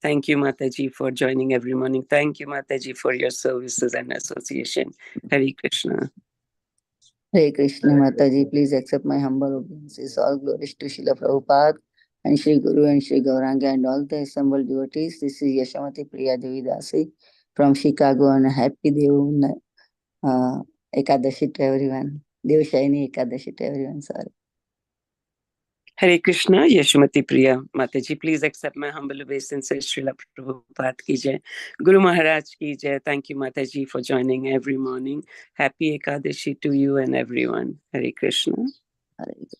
Thank you, Mataji, for joining every morning. Thank you, Mataji, for your services and association. Hare Krishna. Hare Krishna, Mataji. Please accept my humble obeisances. All glories to Srila Prabhupada and Sri Guru and Sri Gauranga and all the assembled devotees. This is Yashamati Priya Devi Dasi from Chicago, and a happy Ekadashi to everyone. Devashayini Ekadashi to everyone. Sorry. Hare Krishna, Yashumati Priya. Mataji, please accept my humble obeisances. Srila Prabhupada ki jai. Guru Maharaj ki jai. Thank you, Mataji, for joining every morning. Happy Ekadashi to you and everyone. Hare Krishna.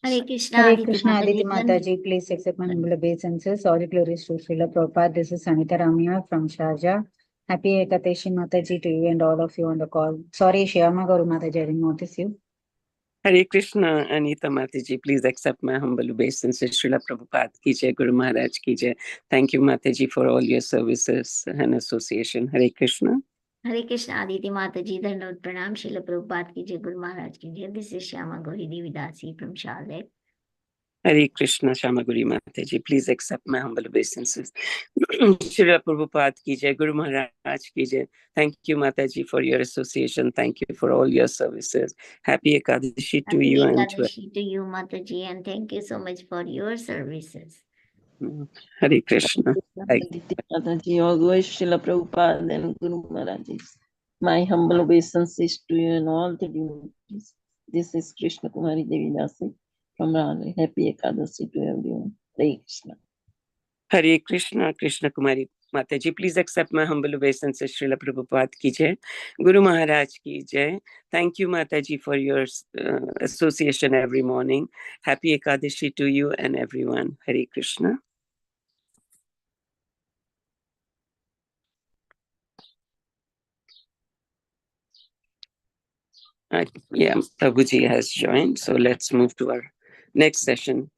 Hare Krishna, Aditi Mataji. Please accept my humble obeisances. All glories to Srila Prabhupada. This is Sanita Ramya from Sharjah. Happy Ekadashi Mataji to you and all of you on the call. Sorry, Shyama Gauru Mataji, I didn't notice you. Hare Krishna, Anita Mataji, please accept my humble obeisances. Srila Prabhupada ki jai, Guru Maharaj ki jai. Thank you, Mataji, for all your services and association. Hare Krishna. Hare Krishna, Aditi Mataji, Dandavat Pranam, Srila Prabhupada ki jai, Guru Maharaj ki jai. This is Shyama Gauri Devi Dasi from Charlotte. Hare Krishna, Shama Guri Mataji, please accept my humble obeisances. Srila Prabhupada ki jai, Guru Maharaj ki jai. Thank you, Mataji, for your association. Thank you for all your services. Happy Ekadashi to you and to you, Mataji, and thank you so much for your services. Hare Krishna. Mataji, always Srila Prabhupada and Guru Maharaj. My humble obeisances to you and all the devotees. This is Krishna Kumari Devi Dasi from Raleigh. Happy Ekadashi to everyone. Hare Krishna. Hare Krishna, Krishna Kumari Mataji, please accept my humble obeisances. Srila Prabhupada ki jai, Guru Maharaj ki jai. Thank you, Mataji, for your association every morning. Happy Ekadashi to you and everyone. Hare Krishna. Yeah, Prabhuji has joined. So let's move to our next session.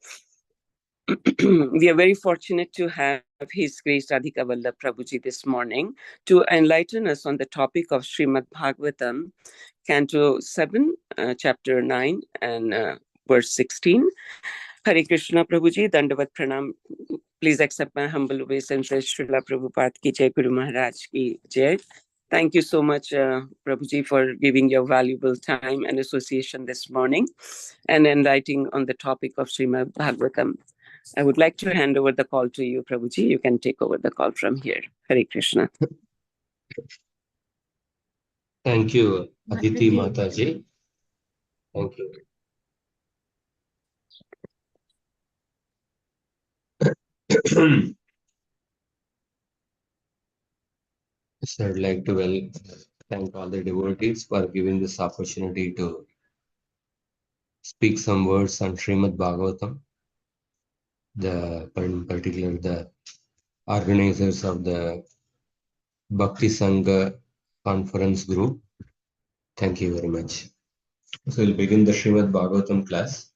We are very fortunate to have His Grace Radhika Vallabha Prabhuji this morning to enlighten us on the topic of Srimad Bhagavatam, Canto 7, Chapter 9 and verse 16. Hare Krishna, Prabhuji, Dandavat Pranam. Please accept my humble obeisances. Srila Prabhupada ki jai, Guru Maharaj ki jai. Thank you so much, Prabhuji, for giving your valuable time and association this morning and enlightening on the topic of Srimad Bhagavatam. I would like to hand over the call to you, Prabhuji. You can take over the call from here. Hare Krishna. Thank you, Aditi Mataji. Thank you. So I'd like to thank all the devotees for giving this opportunity to speak some words on Srimad Bhagavatam. In particular, the organizers of the Bhakti Sanga conference group. Thank you very much. So we'll begin the Srimad Bhagavatam class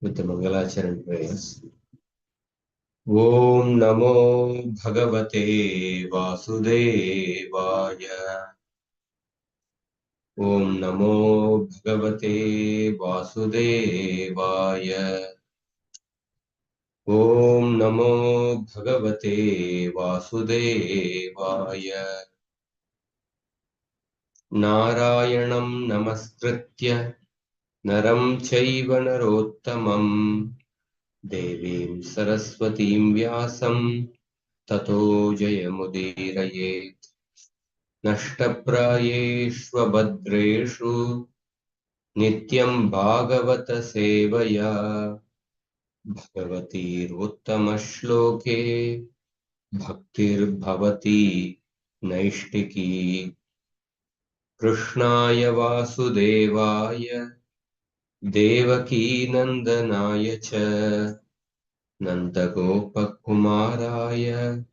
with the Mangalacharan prayers. Om Namo Bhagavate Vasudevaya. Om Namo Bhagavate Vasudevaya. Om Namo Bhagavate Vasudevaya. Narayanam Namaskritya Naram Chaiva Narottamam Devim Saraswatim Vyasam Tato Jayamudiraye. Nashtaprayeshva Bhadreshu Nityam Bhagavata Sevaya Bhagavatir Uttamashloke Bhaktir Bhavati Naishtiki. Krishnaya Vasudevaya Devaki Nandanaya Cha Nandagopakumaraya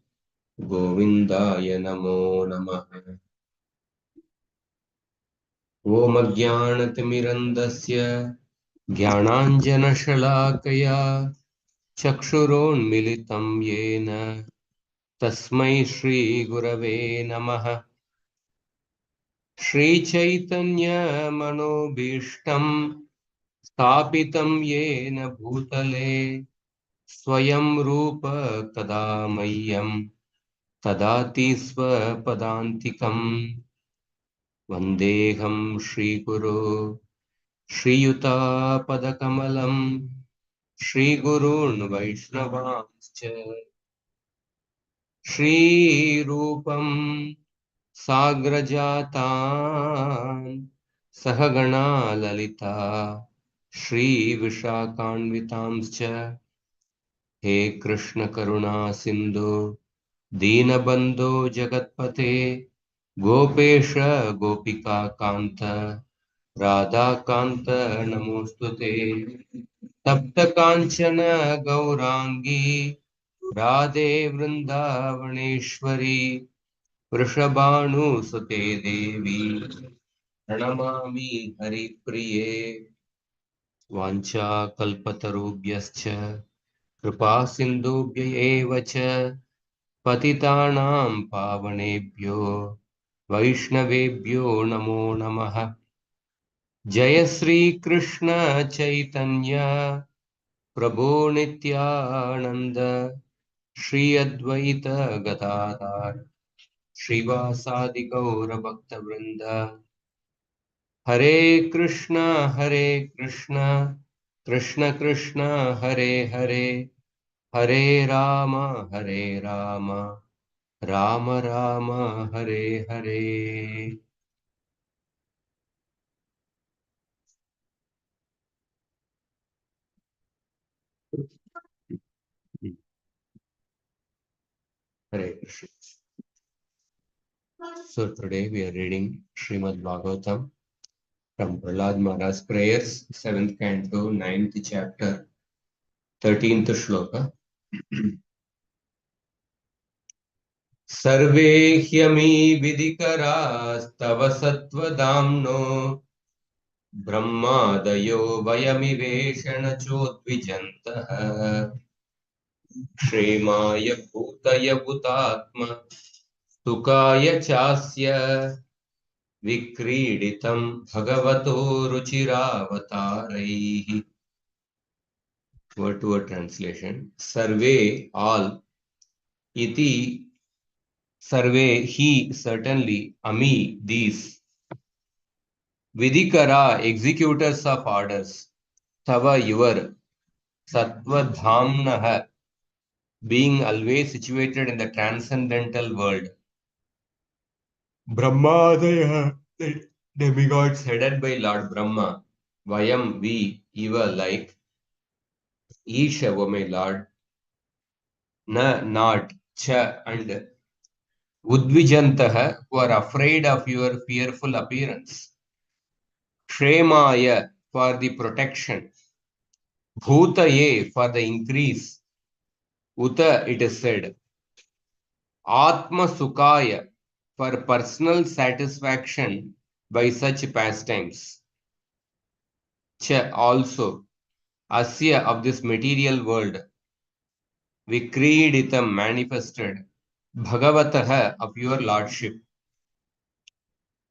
Govindaya Namo Namaha. Om Ajnanatimirandasya Jnananjanashalakaya Chakshuronmilitam Yena Tasmai Shri Gurave Namaha. Shri Chaitanya Manobishtam Sthapitam Yena Bhutale स्वयं रूप कदा मह्यं तदाति स्वपदान्तिकम् वन्देऽहं श्रीगुरो श्रीयुतापदकमलं श्रीगुरून् वैष्णवांश्च श्रीरूपं साग्रजातान् सहगणा ललिता श्रीविशाखान्वितांश्च हे कृष्ण करुणा सिन्धु दीनबन्धो जगत्पते गोपेश गोपिका कान्त राधाकान्त नमोऽस्तुते तप्त काञ्चन गौराङ्गी राधे वृन्दावनेश्वरी वृषभानुसुते देवी प्रणमामि हरिप्रिये वाञ्छाकल्पतरुभ्यश्च कृपा सिन्धुभ्य एव च पतितानां पावनेभ्यो वैष्णवेभ्यो नमो नमः जय श्री कृष्ण चैतन्य प्रभो नित्यानंद श्री अद्वैत गदाधर श्रीवासादि गौर भक्त वृंद हरे Krishna Krishna Krishna Hare Hare Hare Ram Ram Ram Hare Hare Hare Krishna. So today we are reading Srimad Bhagavatam from Prahlad Maharaj's prayers, 7th canto, 9th chapter, 13th shloka. सर्वे ह्यमी विधिकरास्तव सत्त्वदाम्नो ब्रह्मादयो वयमिवेषणचोद्विजन्तः क्षेमाय भूतय भूतात्म सुखाय चास्य विक्रीडितं भगवतो रुचिरावतारैः. Word to word translation. Sarve, all. Iti, sarve, he, certainly. Ami, these. Vidikara, executors of orders. Tava, your. Sattva-dhamnah, being always situated in the transcendental world. Brahmadaya, the demigods headed by Lord Brahma. Vayam, we, eva, like. Isha, O my Lord. Na, not. Cha, and. Udvijantah, who are afraid of your fearful appearance. Kshemaya, for the protection. Bhutaye, for the increase. Uta, it is said. Atma Sukhaya, for personal satisfaction by such pastimes. Cha, also. Asya, of this material world. Vikriditam, manifested. Bhagavatah, of your lordship.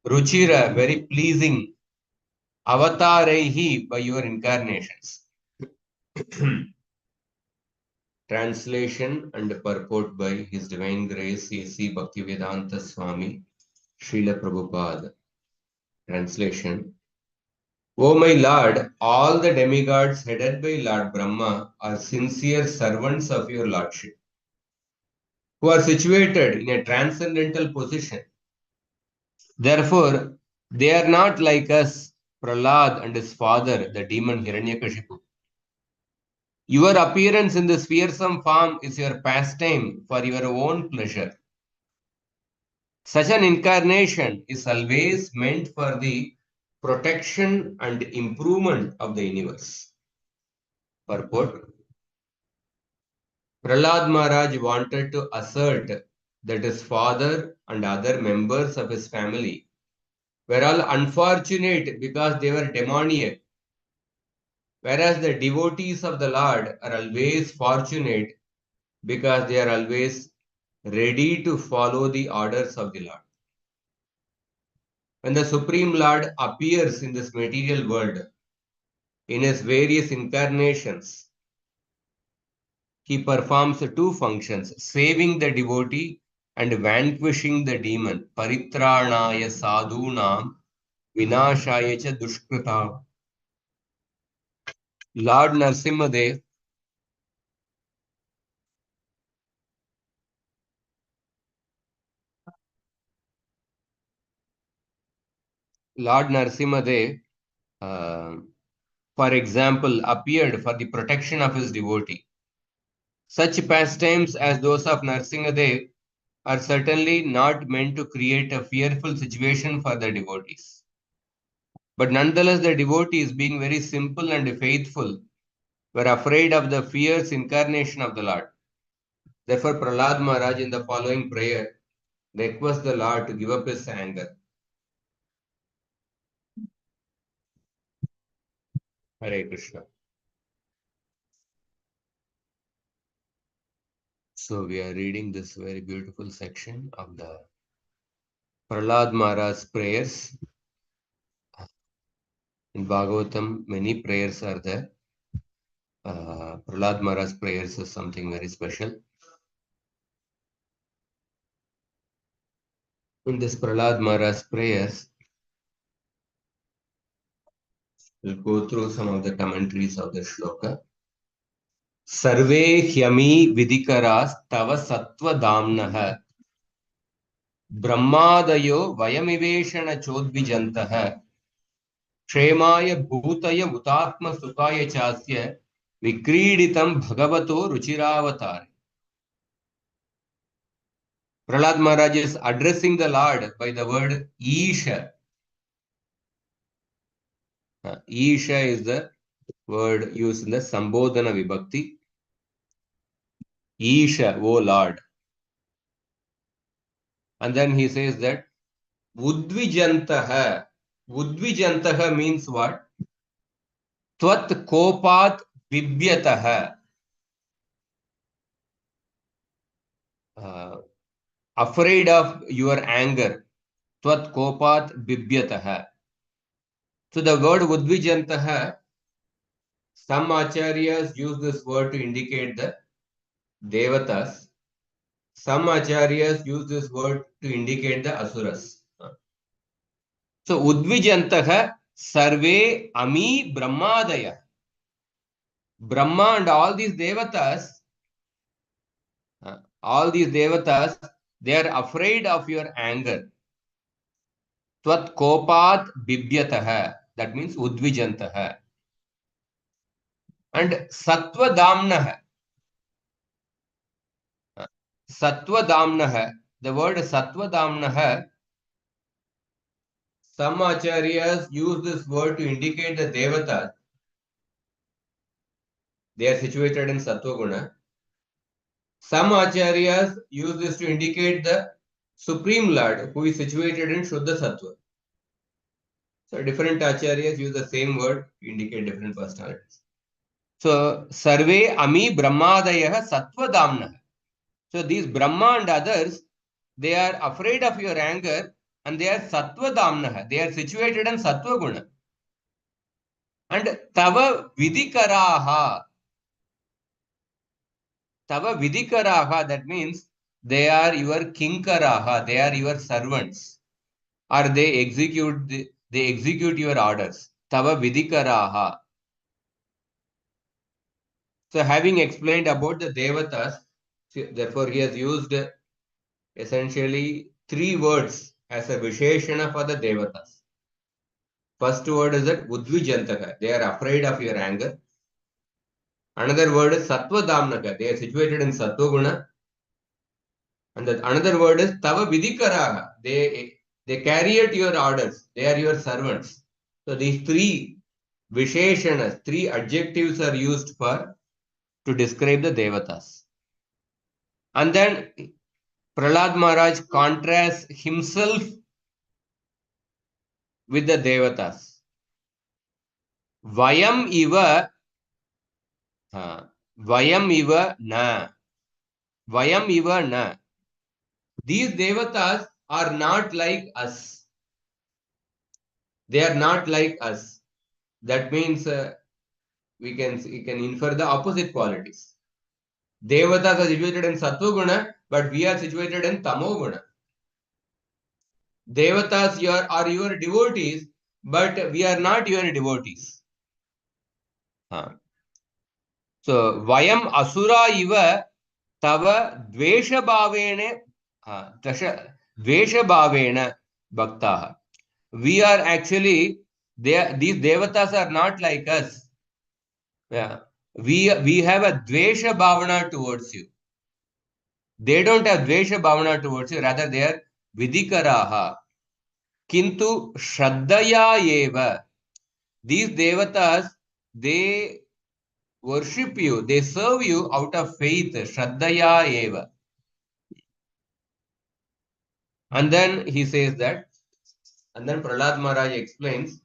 Ruchira, very pleasing. Avataraihi, by your incarnations. Translation and purport by His Divine Grace A.C. Bhaktivedanta Swami, Srila Prabhupada. Translation. O my Lord, all the demigods headed by Lord Brahma are sincere servants of your Lordship, who are situated in a transcendental position. Therefore, they are not like us, Prahlad and his father, the demon Hiranyakashipu. Your appearance in this fearsome form is your pastime for your own pleasure. Such an incarnation is always meant for the protection and improvement of the universe. Purport. Prahlad Maharaj wanted to assert that his father and other members of his family were all unfortunate because they were demoniac, whereas the devotees of the Lord are always fortunate because they are always ready to follow the orders of the Lord. When the Supreme Lord appears in this material world, in his various incarnations, he performs two functions, saving the devotee and vanquishing the demon. Paritranaya sadhunam vinashaya cha dushkrita. Lord Narasimhadev for example, appeared for the protection of his devotee. Such pastimes as those of Narasimhadev are certainly not meant to create a fearful situation for the devotees. But nonetheless, the devotees, being very simple and faithful, were afraid of the fierce incarnation of the Lord. Therefore, Prahlad Maharaj in the following prayer requests the Lord to give up his anger. Hare Krishna. So we are reading this very beautiful section of the Prahlad Maharaj's prayers. In Bhagavatam, many prayers are there. Prahlad Maharaj's prayers is something very special. In this Prahlad Maharaj's prayers, we'll go through some of the commentaries of the shloka. Sarve hyami vidikaras tava sattva damnah brahmadayo vayamiveshana chodvijantah kshemaya bhutaya mutatma sukaya chasya vikriditam bhagavato ruchiravatar. Prahlad Maharaj is addressing the Lord by the word Isha. Isha is the word used in the Sambodhana Vibhakti. Isha, O Lord. And then he says that Udvijantaha. Udvijantaha means what? Tvat kopat bibhyataha. Afraid of your anger. Tvat kopat bibhyataha. So the word Udvijantaha, some acharyas use this word to indicate the Devatas. Some acharyas use this word to indicate the Asuras. So Udvijantaha Sarve Ami Brahmadaya. Brahma and all these Devatas, they are afraid of your anger. Tvat kopat bibhyataha. That means Udvijantaha. And Sattva Damnaha. Sattva Damnaha. The word Sattva Damnaha, some acharyas use this word to indicate the Devatas. They are situated in Sattva Guna. Some acharyas use this to indicate the Supreme Lord who is situated in Shuddha Sattva. So different acharyas use the same word to indicate different personalities. So Sarve Ami Brahmadayah Sattva Damna. So these Brahma and others, they are afraid of your anger and they are Sattva Damna. They are situated in Sattva Guna. And Tava Vidikaraha. Tava Vidikaraha, that means they are your Kinkaraha, they are your servants. Or they execute your orders. Tava Vidikaraha. So having explained about the Devatas, therefore he has used essentially three words as a Visheshana for the Devatas. First word is that Udvijantaka, they are afraid of your anger. Another word is Sattva Damnaka, they are situated in Sattva Guna. And another word is Tava Vidikaraha, they carry out your orders, they are your servants. So these three Visheshanas, three adjectives are used to describe the Devatas. And then Prahlad Maharaj contrasts himself with the Devatas. Vayam iva na. Vayam iva na. These Devatas are not like us. They are not like us. That means we can infer the opposite qualities. Devatas are situated in Sattva Guna, but we are situated in Tamo Guna. Devatas are your devotees, but we are not your devotees. So, Vayam Asura Iva Tava Dvesha Bhavene Dvesha Bhavena Bhaktaha. We are actually, these devatas are not like us. Yeah. We have a Dvesha Bhavana towards you. They don't have Dvesha Bhavana towards you, rather they are Vidikaraha. Kintu Shraddhaya Eva. These devatas, they worship you, they serve you out of faith, Shraddhaya Eva. And then he says that, and then Prahlad Maharaj explains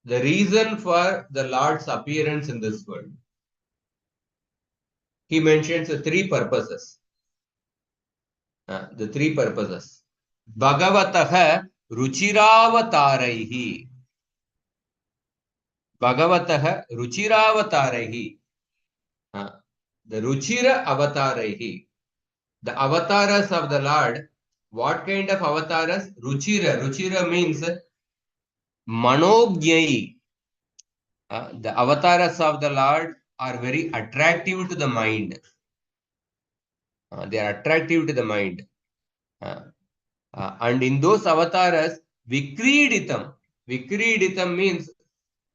the reason for the Lord's appearance in this world. He mentions the three purposes. The three purposes. Bhagavataha Ruchiravataraihi. Bhagavataha Ruchiravataraihi. The Ruchira Avataraihi. The avatars of the Lord. What kind of avatars? Ruchira. Ruchira means Manobhyai. The avatars of the Lord are very attractive to the mind. They are attractive to the mind. And in those avatars, Vikriditam. Vikriditam means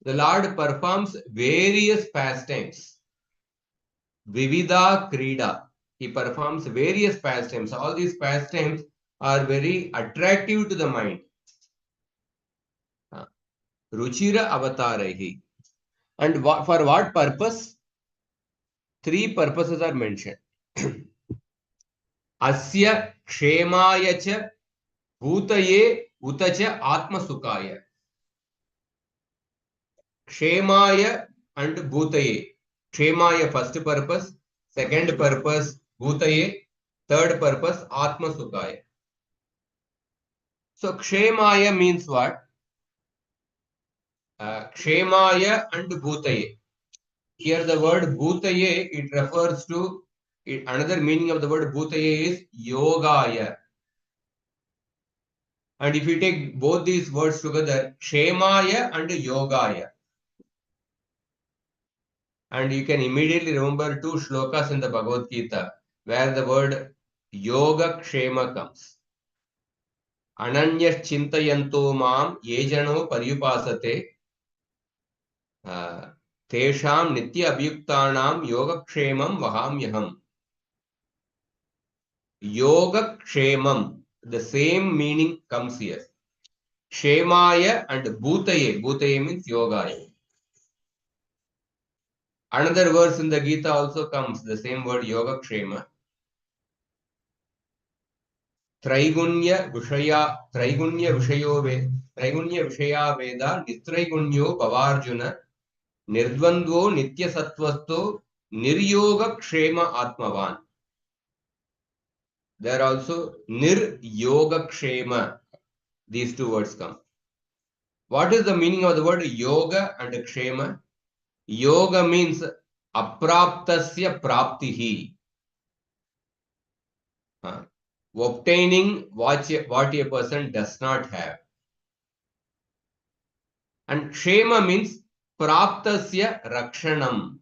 the Lord performs various pastimes. Vividha Krida. He performs various pastimes. All these pastimes are very attractive to the mind. Ruchira Avatarahi. And for what purpose? Three purposes are mentioned. Asya Kshemaya cha Bhutaye Utacha Atma Sukaya. Kshemaya and Bhutaye. Kshemaya first purpose, second purpose Bhutaye, third purpose Atma Sukaya. So Kshemaya means what? Kshemaya and Bhutaye. Here the word Bhutaye, it refers to, another meaning of the word Bhutaye is Yogaya. And if you take both these words together, Kshemaya and Yogaya. And you can immediately remember two shlokas in the Bhagavad Gita where the word Yoga Kshema comes. Ananya Chintayanto Mam Yejano Paryupasate Tesham Nitya Abhyuktanam Yoga Kshemam Vahamyaham. Yoga Kshemam, the same meaning comes here. Kshemaya and Bhutaye. Bhutaye means Yogaya. Another verse in the Gita also comes, the same word Yoga Kshema. Traigunya Vishaya Veda Nitraigunya Pavarjuna Nirdvandvo Nitya Sattvasto Niryoga Kshema Atmavan. There also Niryoga Kshema. These two words come. What is the meaning of the word yoga and kshema? Yoga means apraptasya praptihi. Obtaining what a person does not have. And kshema means praptasya rakshanam.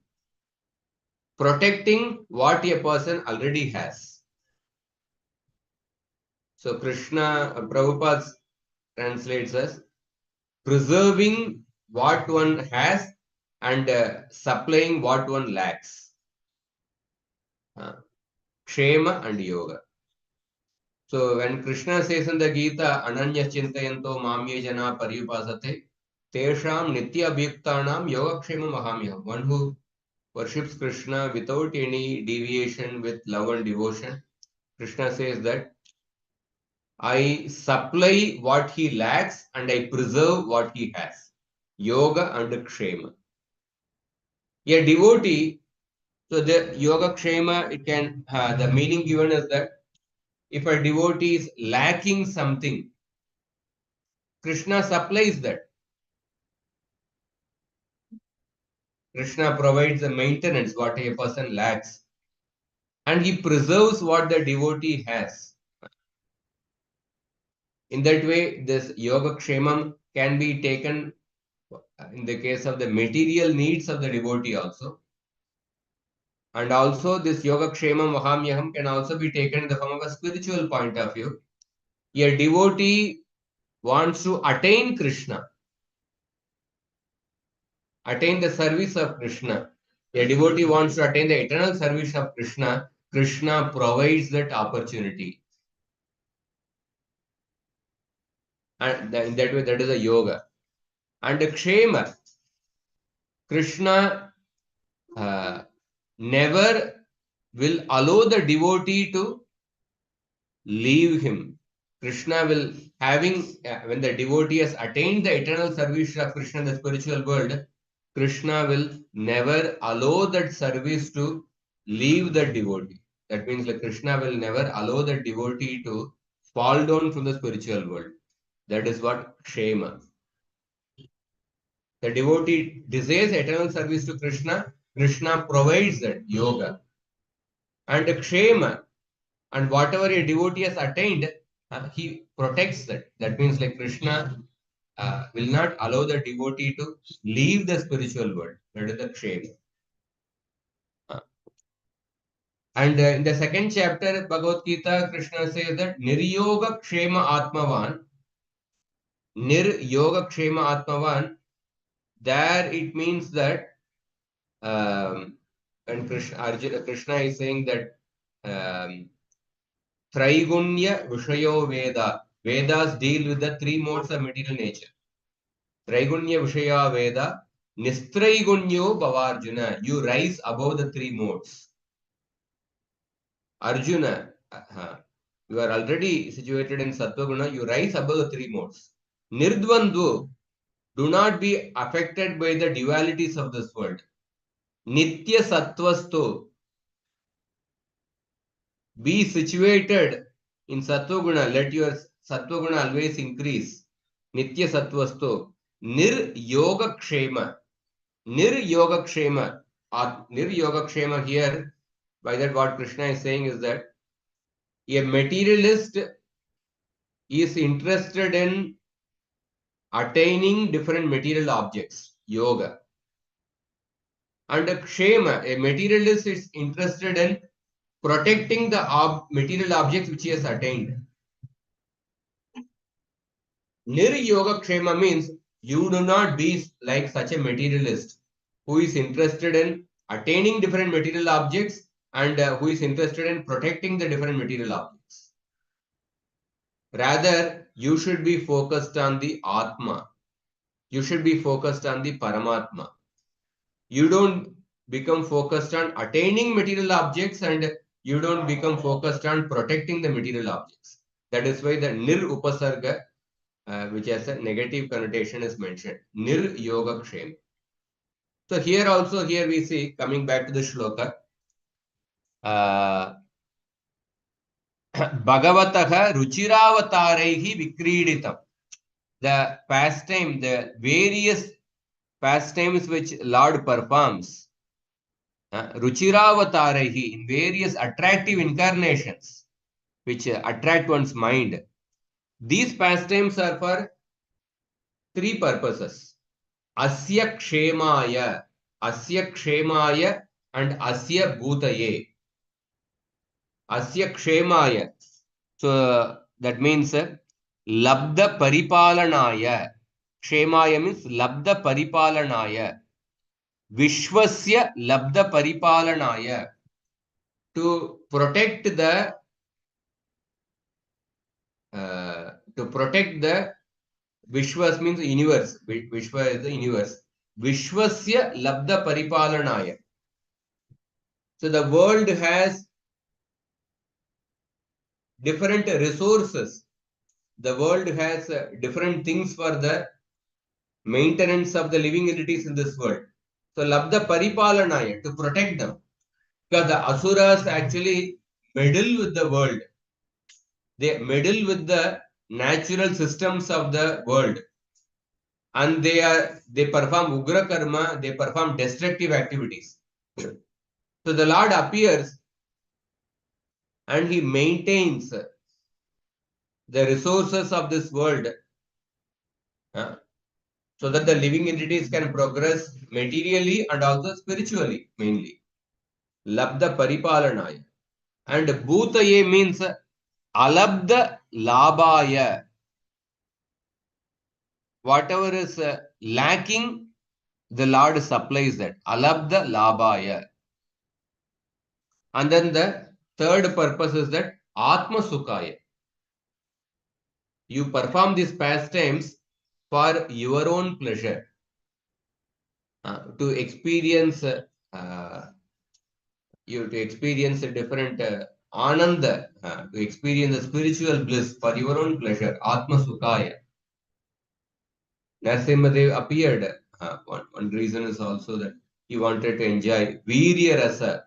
Protecting what a person already has. So Krishna, Prabhupada translates as preserving what one has and supplying what one lacks. Kshema and yoga. So when Krishna says in the Gita, Ananya Chintayanto Mamye Jana Paryupasate, Tesham Nitya Abhyuktanam Yoga Kshema Mahamya. One who worships Krishna without any deviation with love and devotion. Krishna says that I supply what he lacks and I preserve what he has. Yoga and Kshema. A devotee, so the Yoga Kshema, it can, the meaning given is that if a devotee is lacking something, Krishna supplies that. Krishna provides the maintenance what a person lacks, and he preserves what the devotee has. In that way, this yoga kshemam can be taken in the case of the material needs of the devotee also. And also this yoga kshemam vahamyaham can also be taken in the form of a spiritual point of view. A devotee wants to attain Krishna, attain the service of Krishna. A devotee wants to attain the eternal service of Krishna. Krishna provides that opportunity. And in that way, that is a yoga. And the kshema, Krishna never will allow the devotee to leave him. Krishna will, when the devotee has attained the eternal service of Krishna in the spiritual world, Krishna will never allow that service to leave the devotee. That means like Krishna will never allow the devotee to fall down from the spiritual world. That is what kshema. The devotee desires eternal service to Krishna. Krishna provides that yoga. And kshema, and whatever a devotee has attained, he protects that. That means like Krishna will not allow the devotee to leave the spiritual world. That is the kshema. And in the second chapter, Bhagavad Gita, Krishna says that Niryoga Kshema Atmavan. Niryoga Kshema Atmavan. There it means that when Krishna is saying that Traigunya Vishayo Veda. Vedas deal with the three modes of material nature. Traigunya Vishaya Veda. Nistraigunyo Bhavarjuna. You rise above the three modes. Arjuna, you are already situated in Sattva-guna, you rise above the three modes. Nirdvandu, do not be affected by the dualities of this world. Nitya Sattvastu, be situated in Sattva-guna, let your Sattva-guna always increase. Nitya Sattvastu, Nir-yoga kshema. Nir-yoga kshema. Nir-yoga kshema here, by that what Krishna is saying is that a materialist is interested in attaining different material objects, yoga. And a kshema, a materialist is interested in protecting the material objects which he has attained. Nir-yoga kshema means you do not be like such a materialist who is interested in attaining different material objects and who is interested in protecting the different material objects. Rather, you should be focused on the Atma. You should be focused on the Paramatma. You don't become focused on attaining material objects and you don't become focused on protecting the material objects. That is why the Nir Upasarga, which has a negative connotation, is mentioned. Nir Yoga Kshema. So here we see, coming back to the shloka, Bhagavataha Ruchiravataraihi Vikriditam. The pastime, the various pastimes which Lord performs, Ruchiravataraihi, in various attractive incarnations, which attract one's mind. These pastimes are for three purposes. Asya Kshemaya, and Asya Bhutaye. Asya Kshemaya. So that means Labda Paripalanaya. Kshemaya means Labda Paripalanaya. Vishwasya Labda Paripalanaya. To protect the Vishwas means universe. Vishwa is the universe. Vishwasya Labda Paripalanaya. So the world has different resources. The world has different things for the maintenance of the living entities in this world. So Labda Paripalanaya, to protect them. Because the Asuras actually meddle with the world. They meddle with the natural systems of the world. and they perform ugra karma, they perform destructive activities. So the Lord appears and he maintains the resources of this world, so that the living entities can progress materially and also spiritually, mainly. Labdha Paripalanaya. And Bhutaye means Alabdha Labhaya. Whatever is lacking, the Lord supplies that. Alabdha Labhaya. And then the third purpose is that Atma Sukhaya. You perform these pastimes for your own pleasure, to experience you to experience a different ananda, to experience the spiritual bliss for your own pleasure. Atma Sukhaya. Narasimhadev appeared. One reason is also that he wanted to enjoy Virya Rasa.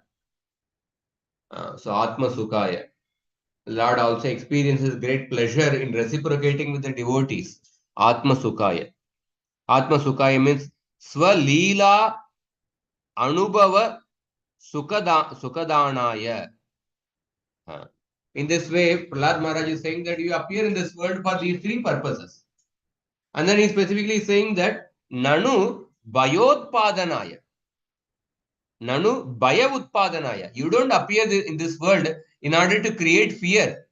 So Atma Sukhaya. Lord also experiences great pleasure in reciprocating with the devotees. Atma Sukhaya. Atma Sukhaya means Svalila Anubhava Sukhadanaya. In this way, Prahlad Maharaj is saying that you appear in this world for these three purposes. And then he is specifically saying that Nanu Bhayotpadanaya. Nanu Bhaya Utpadanaya. You don't appear in this world in order to create fear.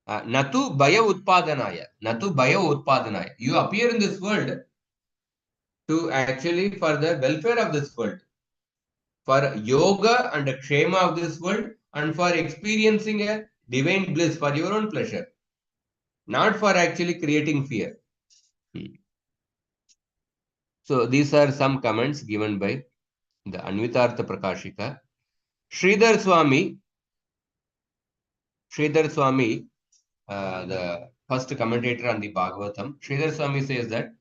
Natu Bhaya Utpadanaya. Natu Bhaya Utpadanaya. You appear in this world to actually for the welfare of this world, for yoga and the kshema of this world, and for experiencing a divine bliss for your own pleasure, not for actually creating fear. So these are some comments given by the Anvitartha Prakashika. Sridhar Swami, the first commentator on the Bhagavatam, Sridhar Swami says that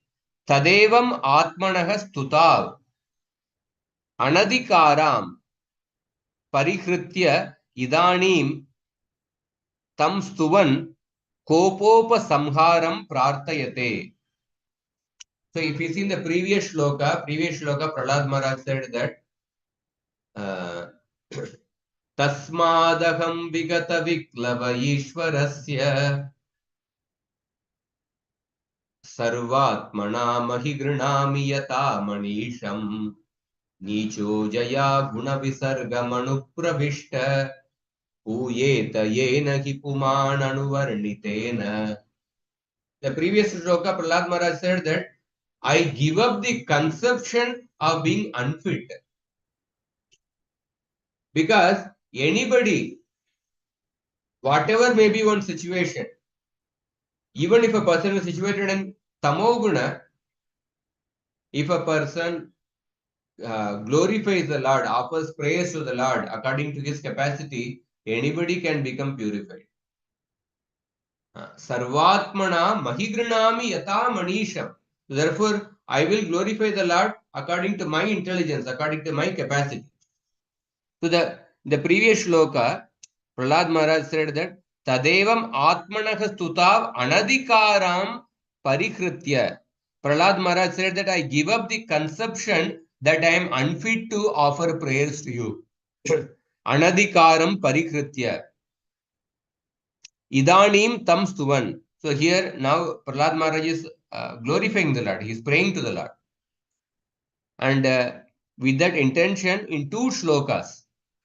Tadevam Atmanah Stutav Anadikaram Parikritya Idanim Tam Stuvan Kopopa Samharam Prartayate. So if you see in the previous shloka, Prahlad Maharaj said that Tasmadaham Vigata Viklava Ishwarasya Sarvatmana Mahigrinami Yata Manisham Nicho Jaya Guna Visarga Manupravishta Uyeta Yena Kipuman. The previous shloka, Prahlad Maharaj said that I give up the conception of being unfit. Because anybody, whatever may be one situation, even if a person is situated in Tamoguna, if a person glorifies the Lord, offers praise to the Lord according to his capacity, anybody can become purified. Sarvatmana mahigranami yata manisham. Therefore, I will glorify the Lord according to my intelligence, according to my capacity. So the previous shloka, Prahlad Maharaj said that Tadevam Atmanah Stutav Anadikaram Parikritya. Prahlad Maharaj said that I give up the conception that I am unfit to offer prayers to you. Anadikaram Parikritya. Idanim Tam Stuvan. So here now Prahlad Maharaj is glorifying the Lord. He is praying to the Lord. And with that intention in two shlokas.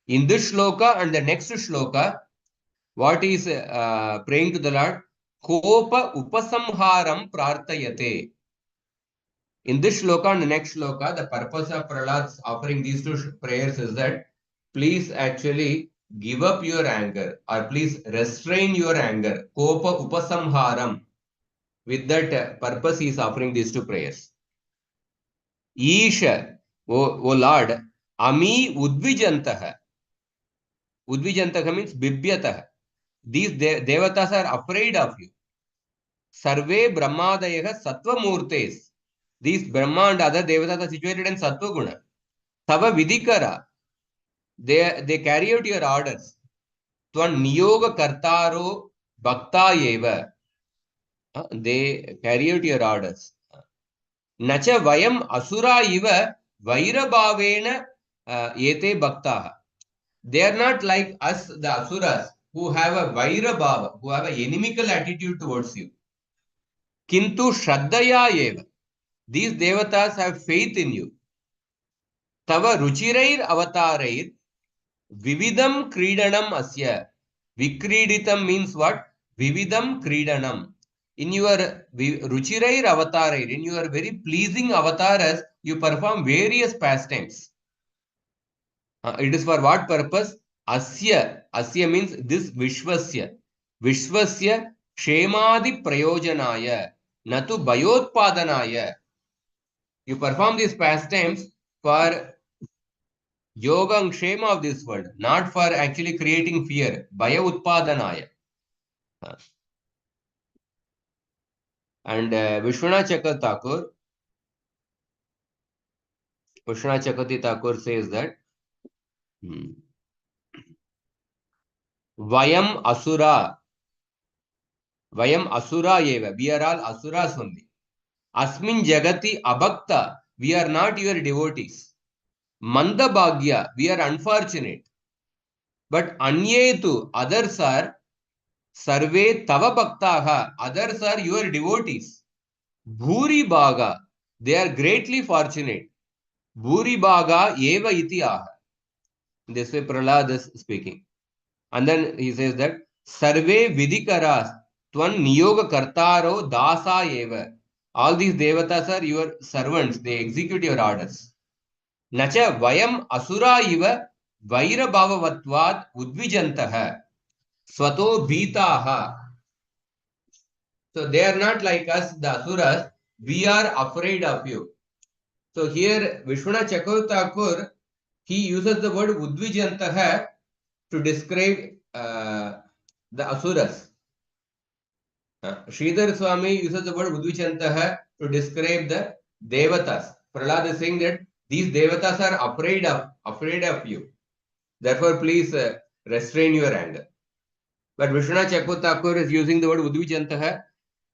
In this shloka and the next shloka, what is praying to the Lord? Kopa upasamharam prartayate. In this shloka and the next shloka, the purpose of Prahlad's offering these two prayers is that please actually give up your anger or please restrain your anger. Kopa upasamharam. With that purpose, he is offering these two prayers. Isha, O Lord, Ami Udvijantaha. Udvijantaha means Bibhyataha. These devatas are afraid of you. Sarve Brahmadayaha Sattva Murtes. These Brahma and other devatas are situated in Sattva Guna. Tava Vidikara. They carry out your orders. Twan Niyoga Kartaro Bhakta Eva. They carry out your orders. Nacha vayam asura iva vairabhavena ete bhaktaha. They are not like us, the asuras, who have a vairabhava, who have an inimical attitude towards you. Kintu shraddaya eva. These devatas have faith in you. Tava ruchirair avatarair vividam kridanam asya. Vikriditam means what? Vividam kridanam. In your ruchirair avatarair, in your very pleasing avatars, you perform various pastimes. It is for what purpose? Asya. Asya means this Vishwasya. Vishwasya Kshemadi Prayojanaya. Natu Bhayotpadanaya. You perform these pastimes for yoga and kshema of this world, not for actually creating fear. Bhaya Utpadanaya. And Vishwanath Chakravarti Thakur says that Vayam Asura eva. We are all asuras only. Asmin Jagati Abhakta. We are not your devotees. Manda Bhagya. We are unfortunate. But Anyetu. Others are Sarve Tava Bhaktaha. Others are your devotees. Bhuri Bhaga. They are greatly fortunate. Bhuri Bhaga Eva Iti Aha. This way Prahlad is speaking. And then he says that Sarve Vidikaras Twan Niyoga Kartaro Dasa Eva. All these devatas are your servants. They execute your orders. Nacha Vayam Asura Iva Vaira Bhavavatvat Udvijantaha Swato Bhitaha. So they are not like us, the Asuras. We are afraid of you. So here Vishwanath Chakravarti Thakur, he uses the word Udvijantaha to describe the Asuras. Sridhar Swami uses the word Udvichantaha to describe the Devatas. Prahlad is saying that these Devatas are afraid of you. Therefore, please restrain your anger. But Vishwanath Chakravarti Thakur is using the word Udvichantaha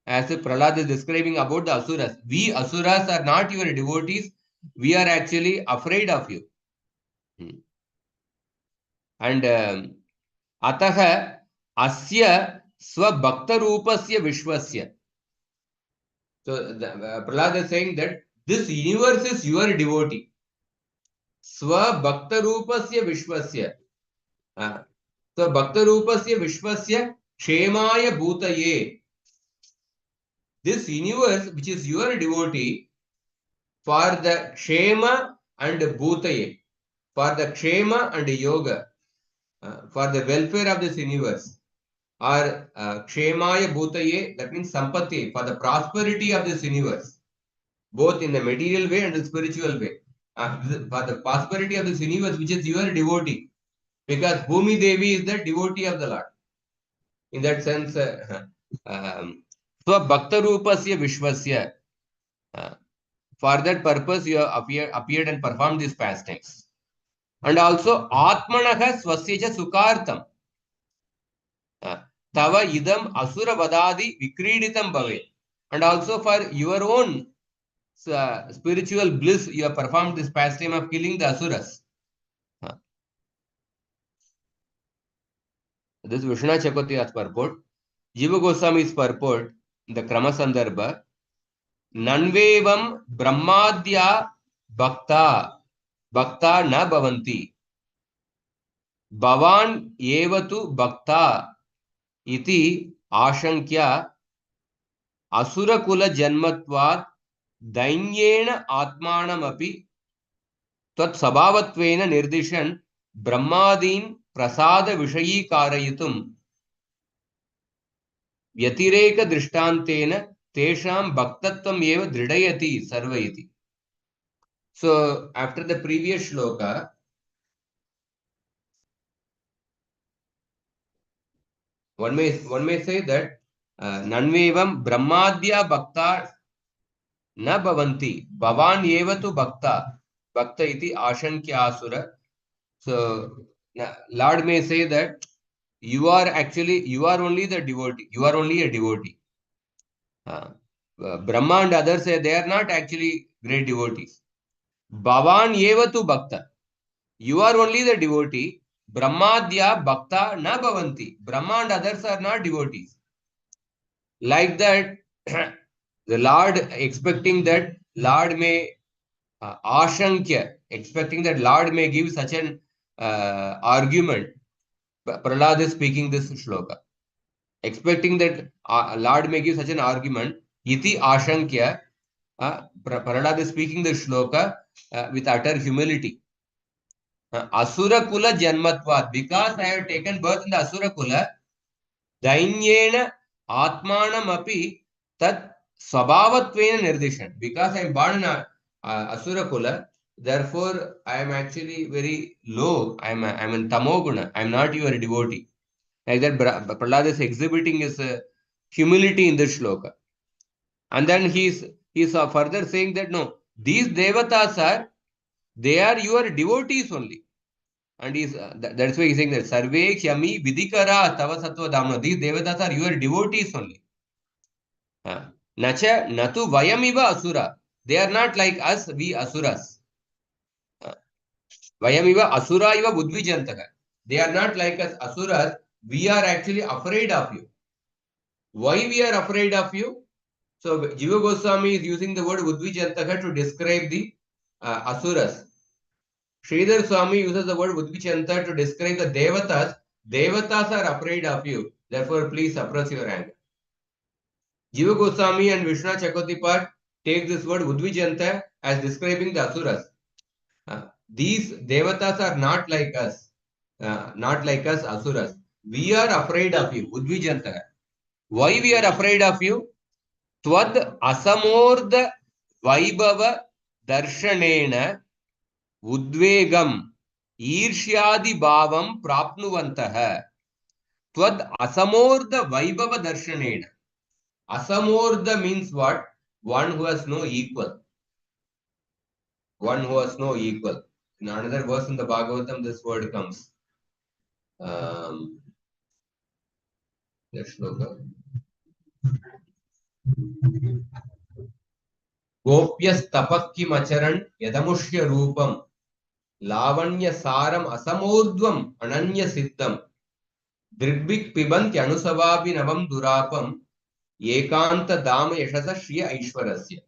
as if Prahlad is describing about the Asuras. We Asuras are not your devotees. We are actually afraid of you. And Ataha Asya Swabhaktarupasya Vishwasya. So Prahlad is saying that this universe is your devotee. Swabhaktarupasya Vishwasya. So Bhaktarupasya Vishwasya Kshemaya Bhutaye. This universe, which is your devotee, for the Kshema and Bhutaye, for the Kshema and Yoga, for the welfare of this universe, or Kshemaya Bhutaye, that means Sampati, for the prosperity of this universe, both in the material way and the spiritual way. For the prosperity of this universe, which is your devotee, because Bhumi Devi is the devotee of the Lord. In that sense, Bhaktarupasya Vishwasya. For that purpose, you have appeared and performed these pastimes. And also, Atmanaha Swasyaja Sukartam. Tava idam asura vadadi vikriditam bhave. And also for your own spiritual bliss, you have performed this pastime of killing the asuras. This is Vishwanath Chakravarti's purport. Jiva Goswami's purport, the Krama Sandarbha, Nanvevam Brahmadya Bhakta na bhavanti. Bhavan evatu Bhakta iti ashankya asura kula janmatvat dainyena atmanamapi tat sabhavatvena nirdishan brahmadin prasada vishayi karayitum vyatireka drishtantena tesham bhaktatvam eva dridayati sarvayati. So after the previous shloka, one may say that nanvevam brahmadya bhakta na bhavanti bhavan eva tu bhakta iti ashankya asura. So Lord may say that you are only the devotee. You are only a devotee. Brahma and others say they are not actually great devotees. Bhavan evatu bhakta. You are only the devotee. Brahmadya bhakta na bhavanti. Brahma and others are not devotees. Like that, the Lord expecting that Lord may ashankya, expecting that Lord may give such an argument. Prahlad is speaking this shloka. Expecting that Lord may give such an argument. Iti ashankya. Prahlad is speaking this shloka with utter humility. Asura kula janmatvat. Because I have taken birth in the Asura kula, dainyena atmanam api tat swabhavatvena nirdishan. Because I am born in Asura kula, therefore I am actually very low. I am in tamoguna. I am not your devotee. Like that, Prahlad is exhibiting his humility in this shloka. And then he's further saying that no, these devatas they are your devotees only. And that's why he's saying that Sarve Khyami Vidikara Tava Sattva Dhamma. These devatas are your devotees only. Nacha Natu Vayamiva Asura. They are not like us, we Asuras. Vayamiva Asura Iva Budvijantaka. They are not like us Asuras. We are actually afraid of you. Why we are afraid of you? So Jiva Goswami is using the word Udvijantaka to describe the Asuras. Sridhar Swami uses the word Udvichanta to describe the Devatas. Devatas are afraid of you. Therefore, please suppress your anger. Jiva Goswami and Vishnu Chakotipat take this word Udvijanta as describing the Asuras. These Devatas are not like us. Asuras. We are afraid of you. Udvijanta. Why we are afraid of you? Tvad asamordha vaibhava darshanena Udvegam Irshadi Bhavam Prapnuvantaha. Tvad Asamordha Vaibhava Darshanena. Asamordha means what? One who has no equal. One who has no equal. In another verse in the Bhagavatam, this word comes. Let's look up. Gopyas tapakki macharan yadamushya rupam lavanya saram asamordhvam ananya siddham drigbik pibant yanusavabi navam durapam ekanta dama yashasa shriya aishwarasya.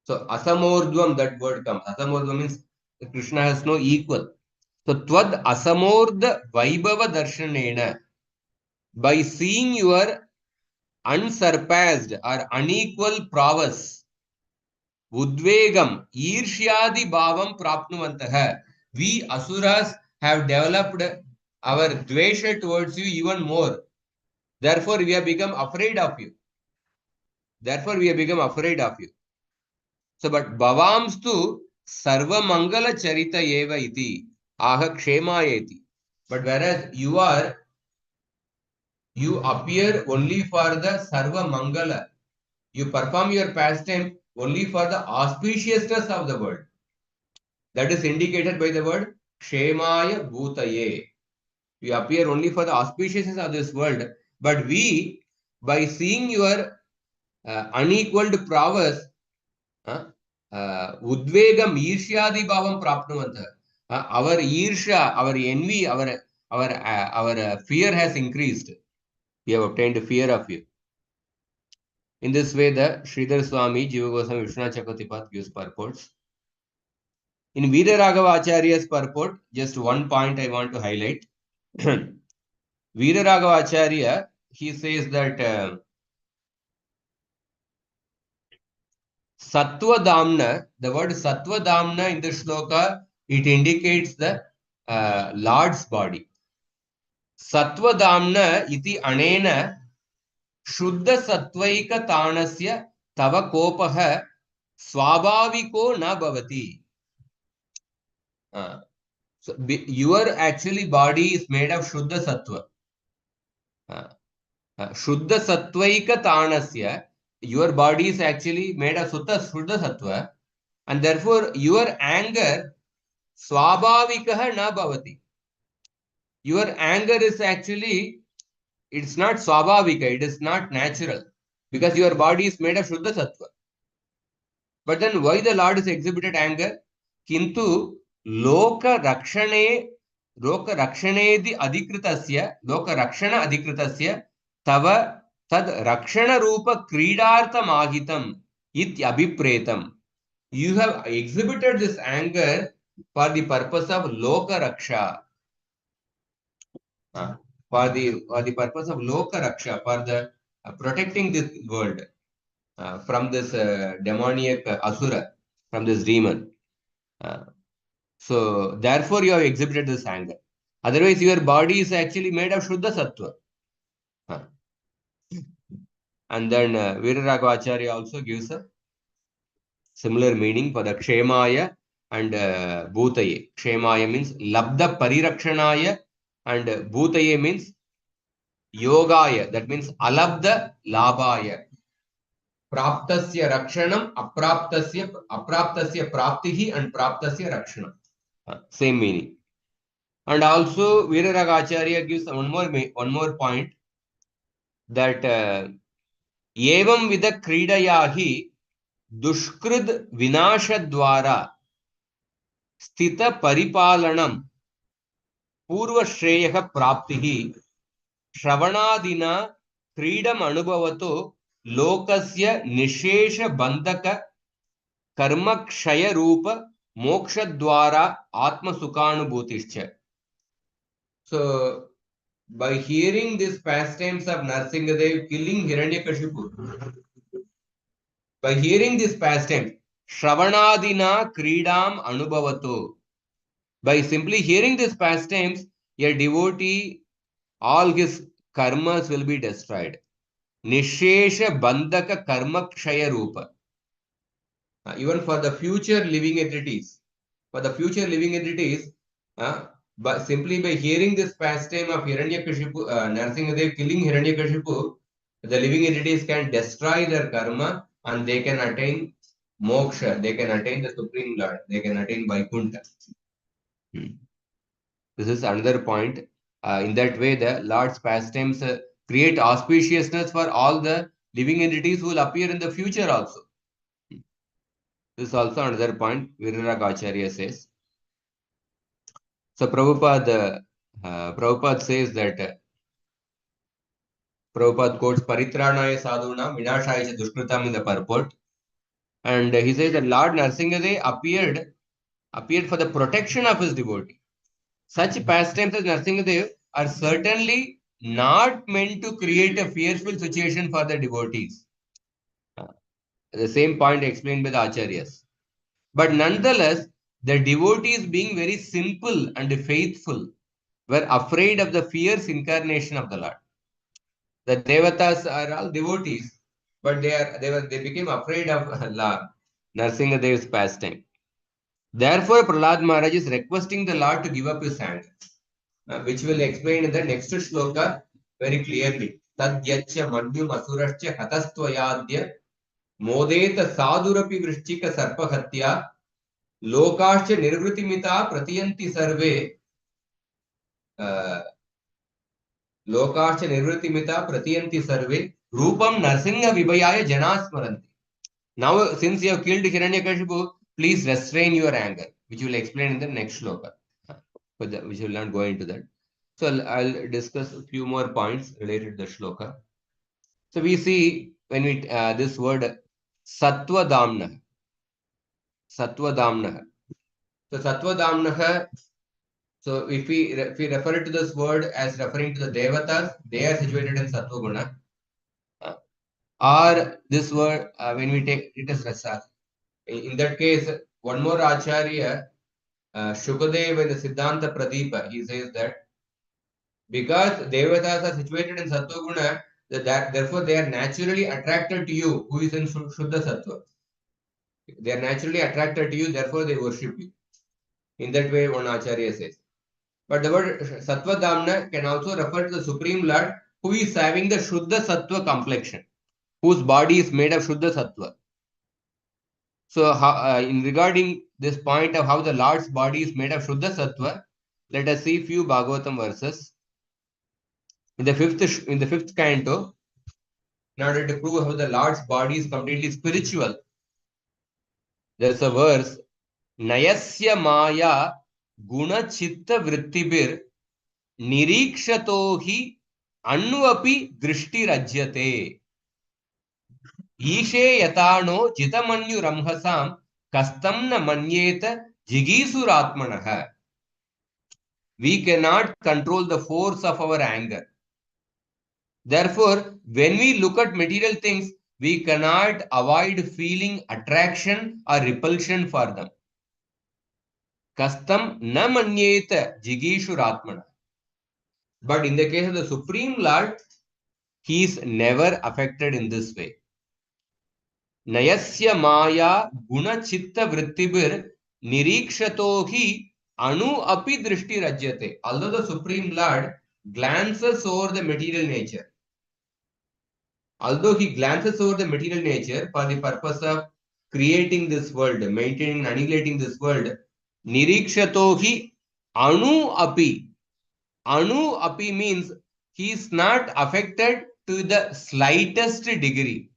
So asamordhvam, that word comes. Asamordhvam means Krishna has no equal. So tvad asamordha vaibhava darshanena. By seeing your unsurpassed or unequal prowess, udvegam irshyadi bhavam prapnuvantaha. We asuras have developed our dvesha towards you even more. Therefore, we have become afraid of you. So, but bhavamstu sarva mangala charita eva iti aha kshemayeti. But whereas you appear only for the sarva mangala. You perform your pastime only for the auspiciousness of the world. That is indicated by the word kshemaya bhutaye. You appear only for the auspiciousness of this world. But we, by seeing your unequaled prowess, udvegam irshyadi bhavam prapnuvantah. Our irsha, our envy, our fear has increased. We have obtained fear of you. In this way, the Sridhar Swami, Jiva Goswami, Vishnu Chakotipat gives purports. In Veeraraghava Acharya's purport, just one point I want to highlight. Veeraraghava Acharya, he says that Sattva Damna, the word Sattva Damna in the shloka, it indicates the Lord's body. Sattva Damna iti anena Shuddha Sattvaika Tanasya Tava Kopaha Swabhaviko na bhavati. So your actually body is made of Shuddha Sattva. Shuddha Sattvaika Tanasya, your body is actually made of Shuddha Sattva, and therefore your anger Swabhavikaha na bhavati. Your anger is actually, it's not Swabhavika, it is not natural. because your body is made of Shuddha Sattva. But then why the Lord has exhibited anger? Kintu loka rakshane di adhikritasya, loka rakshana adhikritasya, tava tad rakshana rupa kridartha mahitam it abhipretam. You have exhibited this anger for the purpose of loka raksha. For the purpose of loka raksha, for the protecting this world from this demoniac asura, from this demon. So therefore you have exhibited this anger. Otherwise your body is actually made of Shuddha Sattva. And then Viraragavacharya also gives a similar meaning for the Kshemaya and Bhutaye. Kshemaya means Labdha Parirakshanaya, and Bhutaye means Yogaya. That means Alabdha Labhaya. Praptasya Rakshanam, Apraptasya Praptihi, and Praptasya Rakshanam. Same meaning. And also Viraragacharya gives one more point, that Evam Vida Kridayahi Dushkrud Vinasha Dwara Sthita Paripalanam Purva Shreyaha Praptihi Shravanadina Kridam Anubhavato Lokasya Nishesha Bandhaka Karma Kshaya Rupa Moksha Dwara Atma Sukhanubhutischa. So, by hearing these pastimes of Narsingadev killing Hiranyakashipu, by hearing these pastimes, Shravanadina Kridam Anubhavato, by simply hearing these pastimes, a devotee, all his karmas will be destroyed. Nishesha Bandhaka Karma Kshaya Rupa. Even for the future living entities. For the future living entities, but simply by hearing this pastime of Hiranyakashipu, Narsingadev killing Hiranyakashipu, the living entities can destroy their karma and they can attain moksha, they can attain the Supreme Lord, they can attain Vaikuntha. This is another point. In that way, the Lord's pastimes create auspiciousness for all the living entities who will appear in the future also. This is also another point Viraragacharya says. So Prabhupada says that Prabhupada quotes Paritranaya Sadhuna Vinashaya Dushkritam in the purport. And he says that Lord Narsingadev appeared for the protection of his devotee. Such pastimes as Narsingadev are certainly not meant to create a fearful situation for the devotees. The same point explained by the Acharyas. But nonetheless, the devotees, being very simple and faithful, were afraid of the fierce incarnation of the Lord. The Devatas are all devotees, but they became afraid of Narsingadev's pastime. Therefore, Prahlad Maharaj is requesting the Lord to give up his anger, which will explain in the next shloka very clearly. Tadyachya madhyam asurascha hatastvayadya modeta sadurapi vrishchika sarpahatya lokascha nirvritimita pratiyanti sarve lokascha nirvritimita pratiyanti sarve rupam narsinga vibhayaya janasmaranti. Now, since you have killed Hiranyakashipu, please restrain your anger, which we will explain in the next shloka. Which will not go into that. So I'll discuss a few more points related to the shloka. So we see when we this word Sattva Damna. Sattva Damna. So Sattva Damna. So if we refer to this word as referring to the Devatas, they are situated in Sattva Guna. Or this word when we take it as Rasa. In that case, one more Acharya, Shukadev in the Siddhanta Pradeepa, he says that because Devatas are situated in Sattva Guna, therefore they are naturally attracted to you, who is in Shuddha Sattva. They are naturally attracted to you, therefore they worship you. In that way, one Acharya says. But the word Sattva Damna can also refer to the Supreme Lord, who is having the Shuddha Sattva complexion, whose body is made of Shuddha Sattva. So, in regarding this point of how the Lord's body is made of Shuddha Sattva, let us see few Bhagavatam verses. In the fifth canto, in order to prove how the Lord's body is completely spiritual. There's a verse, Nayasya Maya Guna Chitta Vrittibir Nirikshatohi Annuapi Drishti Rajyate. Ishe Yatano Jitamanyu Ramhasam Kastamna Manyeta Jigisuratmanaha. We cannot control the force of our anger. Therefore, when we look at material things, we cannot avoid feeling attraction or repulsion for them. Kastam na manyeta jigishuratmana. But in the case of the Supreme Lord, he is never affected in this way. Nayasya maya guna chitta vrittibir nirikshatohi anu api drishti rajyate. Although the Supreme Lord glances over the material nature, although he glances over the material nature for the purpose of creating this world, maintaining and annihilating this world, nirikshatohi anu api. Anu api means he is not affected to the slightest degree.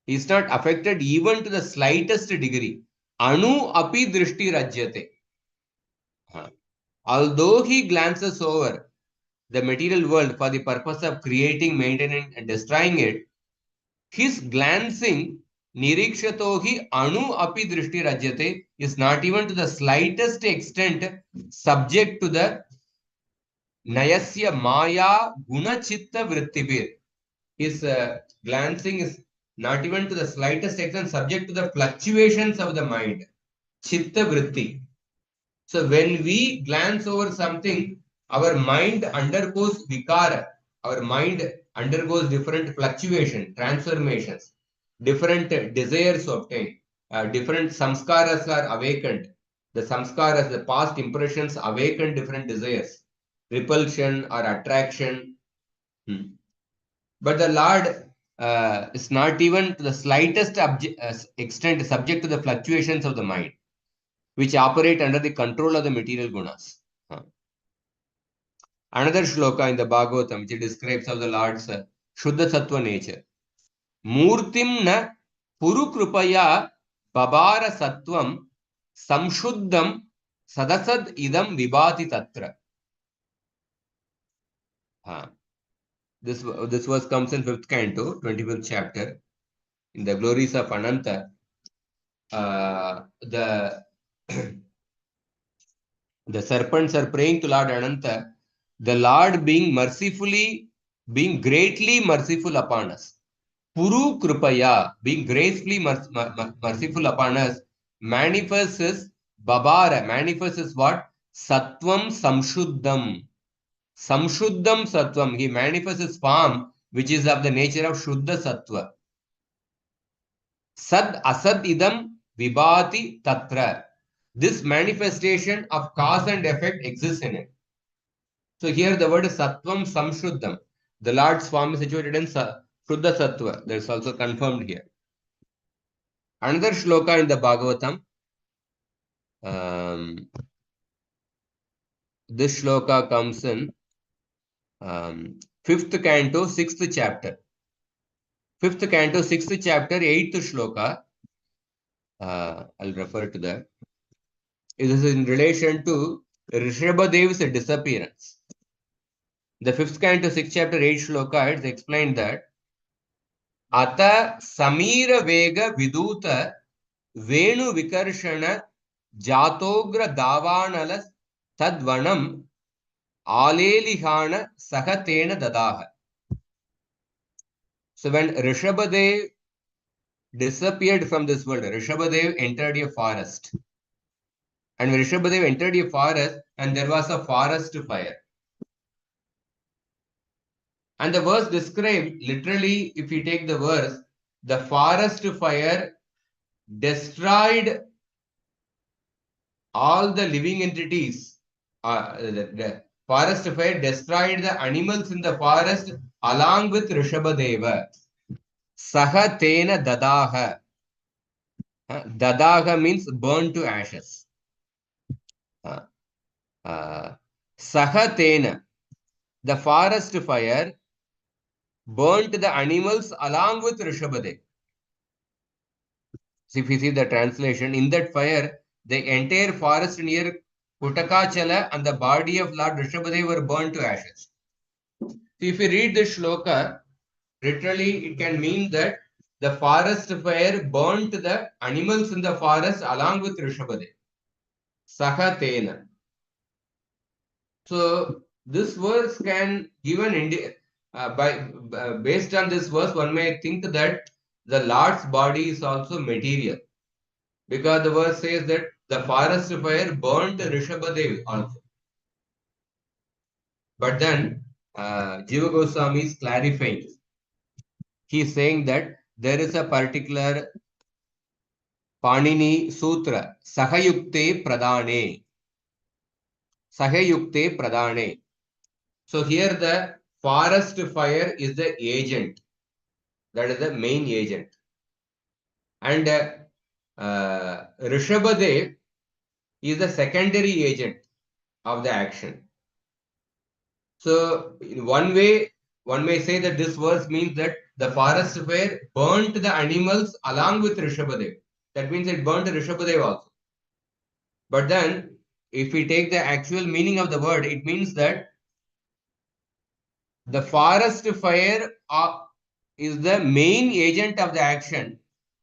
He is not affected even to the slightest degree. Anu api drishti rajyate. Although he glances over the material world for the purpose of creating, maintaining and destroying it, his glancing nirikshatohi anu api drishti rajyate is not even to the slightest extent subject to the Nayasya Maya Guna Chitta Vrittibir. His glancing is not even to the slightest extent subject to the fluctuations of the mind. Chitta Vritti. So when we glance over something, our mind undergoes vikara. Our mind undergoes different fluctuations, transformations, different desires obtained, different samskaras are awakened. The samskaras, the past impressions awaken different desires, repulsion or attraction. But the Lord is not even to the slightest extent subject to the fluctuations of the mind, which operate under the control of the material gunas. Another shloka in the Bhagavatam, which describes of the Lord's Shuddha Sattva nature. Murtim na purukrupaya babara sattvam samshuddham sadasad idam vibhati tatra. This verse comes in 5th canto, 25th chapter, in the glories of Ananta. The serpents are praying to Lord Ananta, the Lord being greatly merciful upon us. Puru Krupaya, being gracefully merciful upon us, manifests Babara, manifests what? Sattvam Samshuddham. Samshuddham Sattvam. He manifests his form, which is of the nature of Shuddha Sattva. Sad Asad Idam Vibhati Tatra. This manifestation of cause and effect exists in it. So here the word is Sattvam Samshuddham. The Lord's form is situated in Shuddha Sattva. That is also confirmed here. Another shloka in the Bhagavatam. This shloka comes in 5th canto, 6th chapter. 5th canto, 6th chapter, 8th shloka. I'll refer to that. It is in relation to Rishabhadev's disappearance. The 5th canto, 6th chapter, 8th shloka, it's explained that Ata Samira Vega Viduta Venu Vikarshana Jatogra Davanala Tadvanam Alelihana Sahatena Dadaha. So when Rishabhadev disappeared from this world, Rishabhadev entered a forest. And when Rishabhadev entered a forest, and there was a forest fire. And the verse described, literally, if you take the verse, the forest fire destroyed all the living entities. The forest fire destroyed the animals in the forest along with Rishabhadeva. Saha tena dadaha. Dadaha means burn to ashes. Saha tena. The forest fire burnt the animals along with Rishabhadev. So if you see the translation, in that fire, the entire forest near Kutakachala and the body of Lord Rishabhadev were burnt to ashes. So if you read this shloka, literally it can mean that the forest fire burnt the animals in the forest along with Rishabhadev. Saha Tena. So this verse can give an based on this verse, one may think that the Lord's body is also material, because the verse says that the forest fire burnt Rishabhadev also. But then Jiva Goswami is clarifying. He is saying that there is a particular Panini Sutra, Sahayukte Pradane. Sahayukte Pradane. So here the forest fire is the agent. That is the main agent. And Rishabhadev is the secondary agent of the action. So in one way, one may say that this verse means that the forest fire burnt the animals along with Rishabhadev. That means it burnt Rishabhadev also. But then, if we take the actual meaning of the word, it means that the forest fire is the main agent of the action.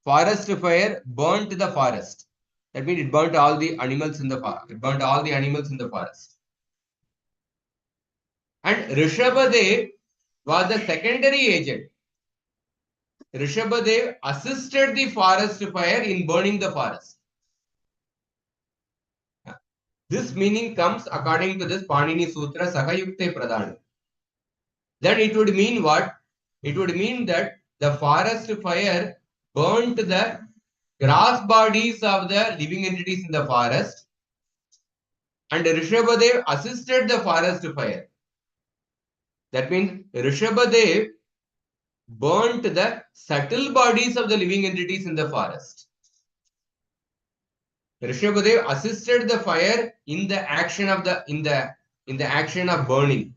Forest fire burnt the forest. That means it burnt all the animals in the forest. It burnt all the animals in the forest. And Rishabhadev was the secondary agent. Rishabhadev assisted the forest fire in burning the forest. This meaning comes according to this Panini Sutra, Sahayukte Pradana. Then it would mean what? It would mean that the forest fire burnt the grass bodies of the living entities in the forest, and Rishabhadev assisted the forest fire. That means Rishabhadev burnt the subtle bodies of the living entities in the forest. Rishabhadev assisted the fire in the action of action of burning.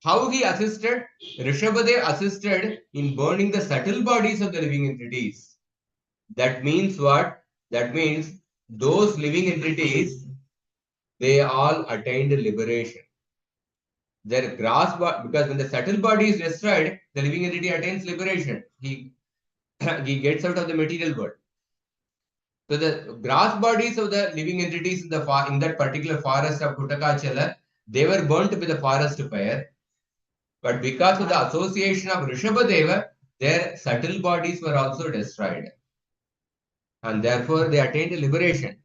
How he assisted? Rishabhadev assisted in burning the subtle bodies of the living entities. That means what? That means those living entities, they all attained liberation. Their gross body, because when the subtle body is destroyed, the living entity attains liberation. He gets out of the material world. So the gross bodies of the living entities in that particular forest of Kutakachala, they were burnt with the forest fire. But because of the association of Rishabhadeva, their subtle bodies were also destroyed. And therefore they attained liberation.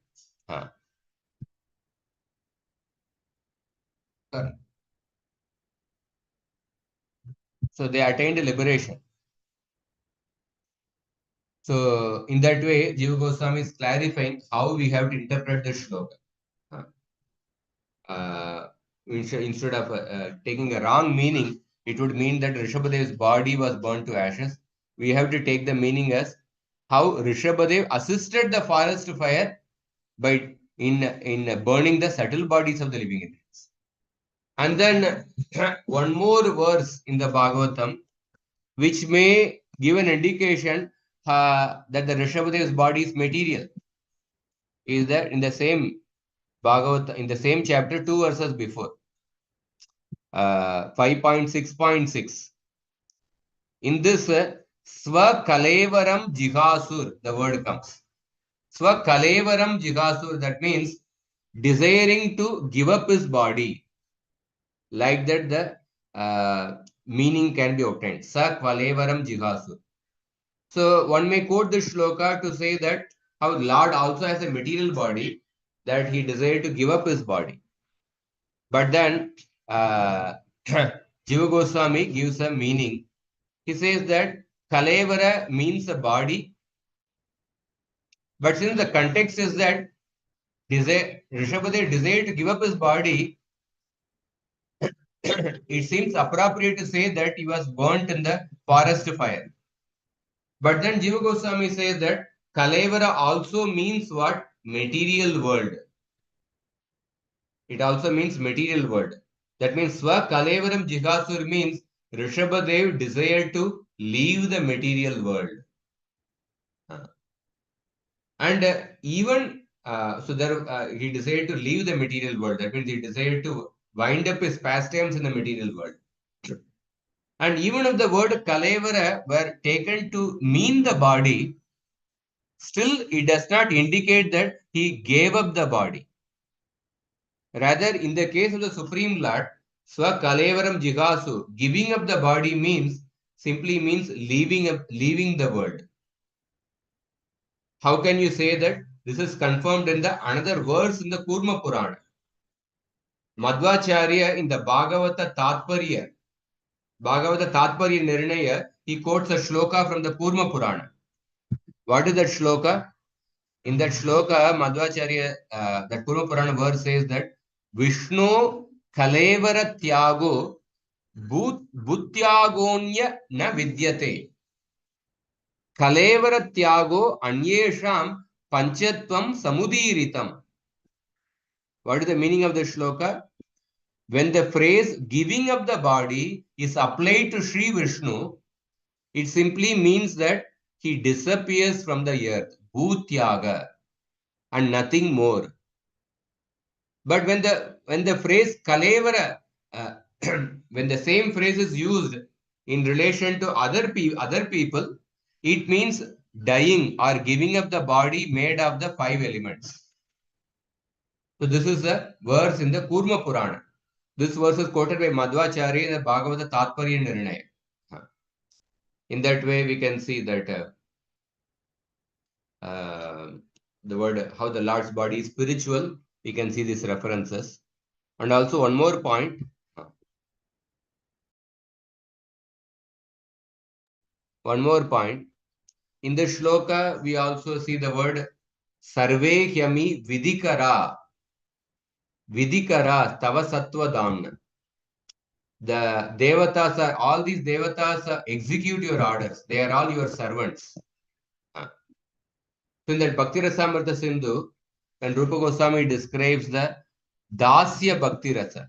So they attained liberation. So in that way, Jiva Goswami is clarifying how we have to interpret this shloka. Instead of taking a wrong meaning, it would mean that Rishabhadev's body was burnt to ashes. We have to take the meaning as how Rishabhadev assisted the forest fire by in burning the subtle bodies of the living entities. And then one more verse in the Bhagavatam, which may give an indication that the Rishabhadev's body is material, is that in the same Bhagavatam, in the same chapter, 2 verses before, 5.6.6. In this, Swa Kalevaram Jihasur, the word comes. Swa Kalevaram Jihasur, that means desiring to give up his body. Like that, the meaning can be obtained. Sa Kalevaram Jihasur. So one may quote this shloka to say that how Lord also has a material body, that he desired to give up his body. But then Jiva Goswami gives a meaning. He says that Kalevara means a body, but since the context is that Rishabhadev desired to give up his body, it seems appropriate to say that he was burnt in the forest fire. But then Jiva Goswami says that Kalevara also means what? Material world. It also means material world. That means Swa Kalevaram Jihasur means Rishabhadev desired to leave the material world. And even so there he desired to leave the material world. That means he desired to wind up his pastimes in the material world. And even if the word Kalevara were taken to mean the body, still it does not indicate that he gave up the body. Rather, in the case of the Supreme Lord, Swa Kalevaram Jigasu, giving up the body simply means leaving the world. How can you say that? This is confirmed in the another verse in the Kurma Purana. Madhvacharya in the Bhagavata Tatparya Nirnaya, he quotes a shloka from the Kurma Purana. What is that shloka? In that shloka, Madhvacharya, that Kurma Purana verse says that Vishnu Kalevara Tyago Bhutyagonya na vidyate. Kalevara Tyago Anyesham Panchatvam Samudiritam. What is the meaning of the shloka? When the phrase giving up the body is applied to Sri Vishnu, it simply means that he disappears from the earth, Bhutyaga, and nothing more. But when the phrase Kalevara, when the same phrase is used in relation to other people, it means dying or giving up the body made of the 5 elements. So this is the verse in the Kurma Purana. This verse is quoted by Madhvacharya in the Bhagavata Tatparya Nirnaya. In that way, we can see that the word, how the Lord's body is spiritual, we can see these references. And also one more point. One more point. In the shloka, we also see the word Sarve Hyami Vidikara. Vidikara Tava Sattva Damna. The Devatas are, all these Devatas execute your orders. They are all your servants. So in that Bhakti Rasamrita Sindhu, and Rupa Goswami describes the Dasya Bhakti Rasa.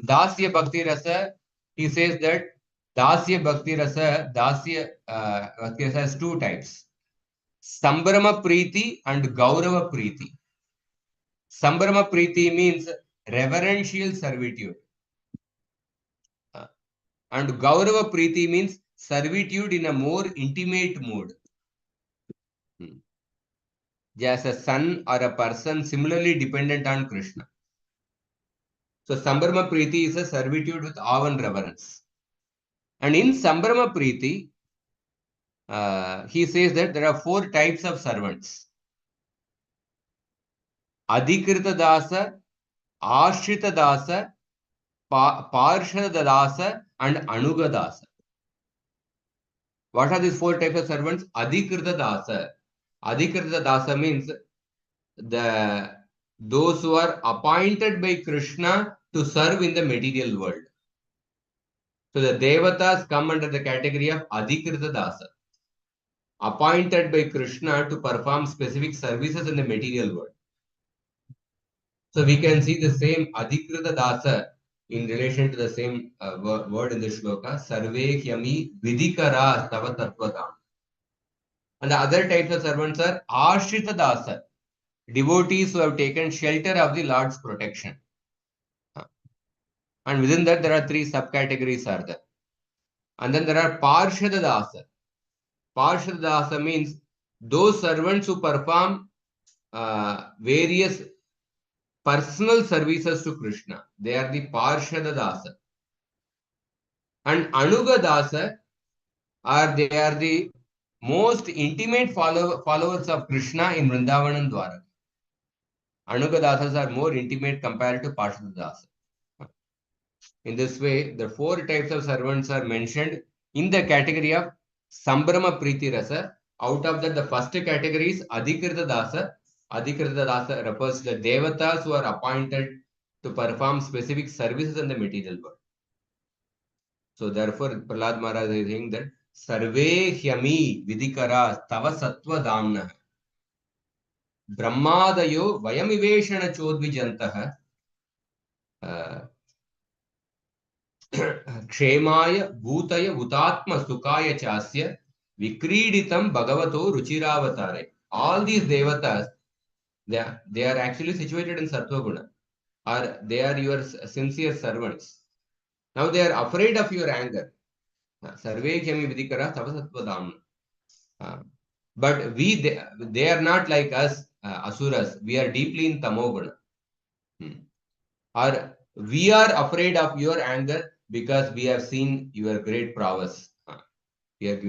Dasya Bhakti Rasa, he says that Dasya Bhakti Rasa has 2 types. Sambrama Preeti and Gaurava Preeti. Sambrama Preeti means reverential servitude. And Gaurava Preeti means servitude in a more intimate mode. Just a son or a person similarly dependent on Krishna. So Sambrama Preeti is a servitude with awe and reverence. And in Sambrama Preeti, he says that there are 4 types of servants. Adhikrita Dasa, Ashrita Dasa, Parshada Dasa, and Anuga Dasa. What are these 4 types of servants? Adhikrita Dasa. Adhikrita Dasa means those who are appointed by Krishna to serve in the material world. So the Devatas come under the category of Adhikrita Dasa, appointed by Krishna to perform specific services in the material world. So we can see the same Adhikrita Dasa in relation to the same word in the shloka, Sarve Hyami Vidikara Tava Tattvadam. And the other types of servants are Ashrita Dasa, devotees who have taken shelter of the Lord's protection. And within that, there are 3 subcategories are there. And then there are Parshada Dasa. Parshada Dasa means those servants who perform various personal services to Krishna. They are the Parshada Dasa. And Anuga Dasa they are the most intimate followers of Krishna in Vrindavan and Dwaraka. Anuga Dasas are more intimate compared to Parshada Dasa. In this way, the 4 types of servants are mentioned in the category of Sambrama Preeti Rasa. Out of that, the first category is Adhikrita Dasa. Adhikrita Dasa refers to the Devatas who are appointed to perform specific services in the material world. So therefore, Prahlad Maharaj is saying that Sarve Hyami Vidikara Tava Sattva Damna Brahmadayo Vayamiveshana Chodvijantaha Kshemaya Bhutaya Bhutatma Sukaya Chasya Vikriditam Bhagavato Ruchiravatare. All these devatas, they are actually situated in Sattva Guna, or they are your sincere servants. Now they are afraid of your anger. Sarve Kyami Vidikara Tavasatvadam. But they are not like us, Asuras. We are deeply in Tamoguna. Or we are afraid of your anger because we have seen your great prowess. We have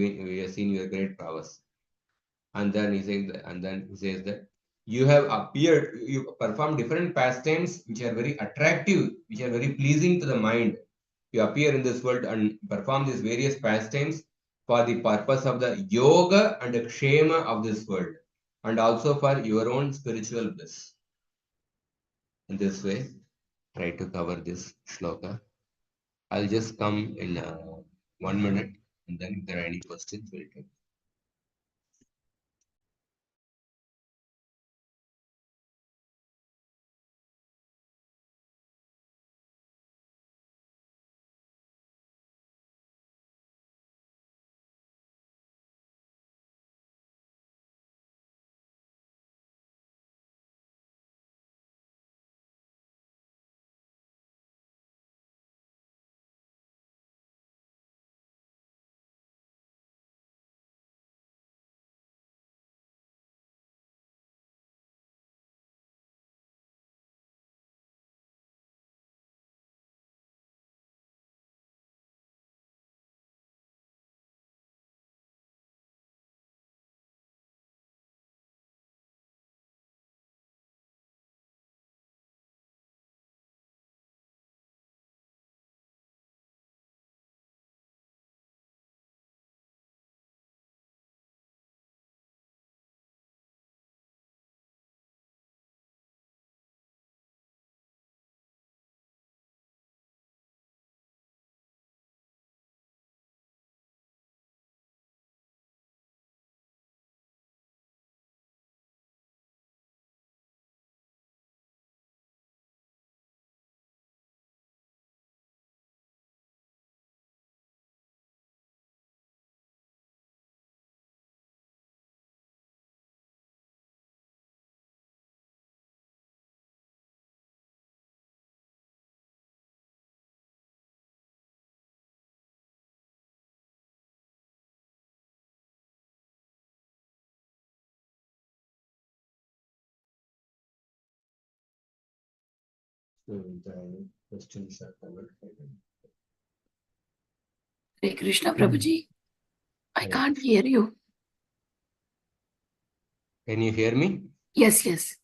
seen your great prowess. And then he says that you have appeared, you perform different pastimes which are very attractive, which are very pleasing to the mind. You appear in this world and perform these various pastimes for the purpose of the yoga and the kshema of this world, and also for your own spiritual bliss. In this way, try to cover this shloka. I'll just come in 1 minute, and then if there are any questions, we'll take. So the questions are covered. Hare Krishna, Prabhuji. I can't hear you. Can you hear me? Yes, yes.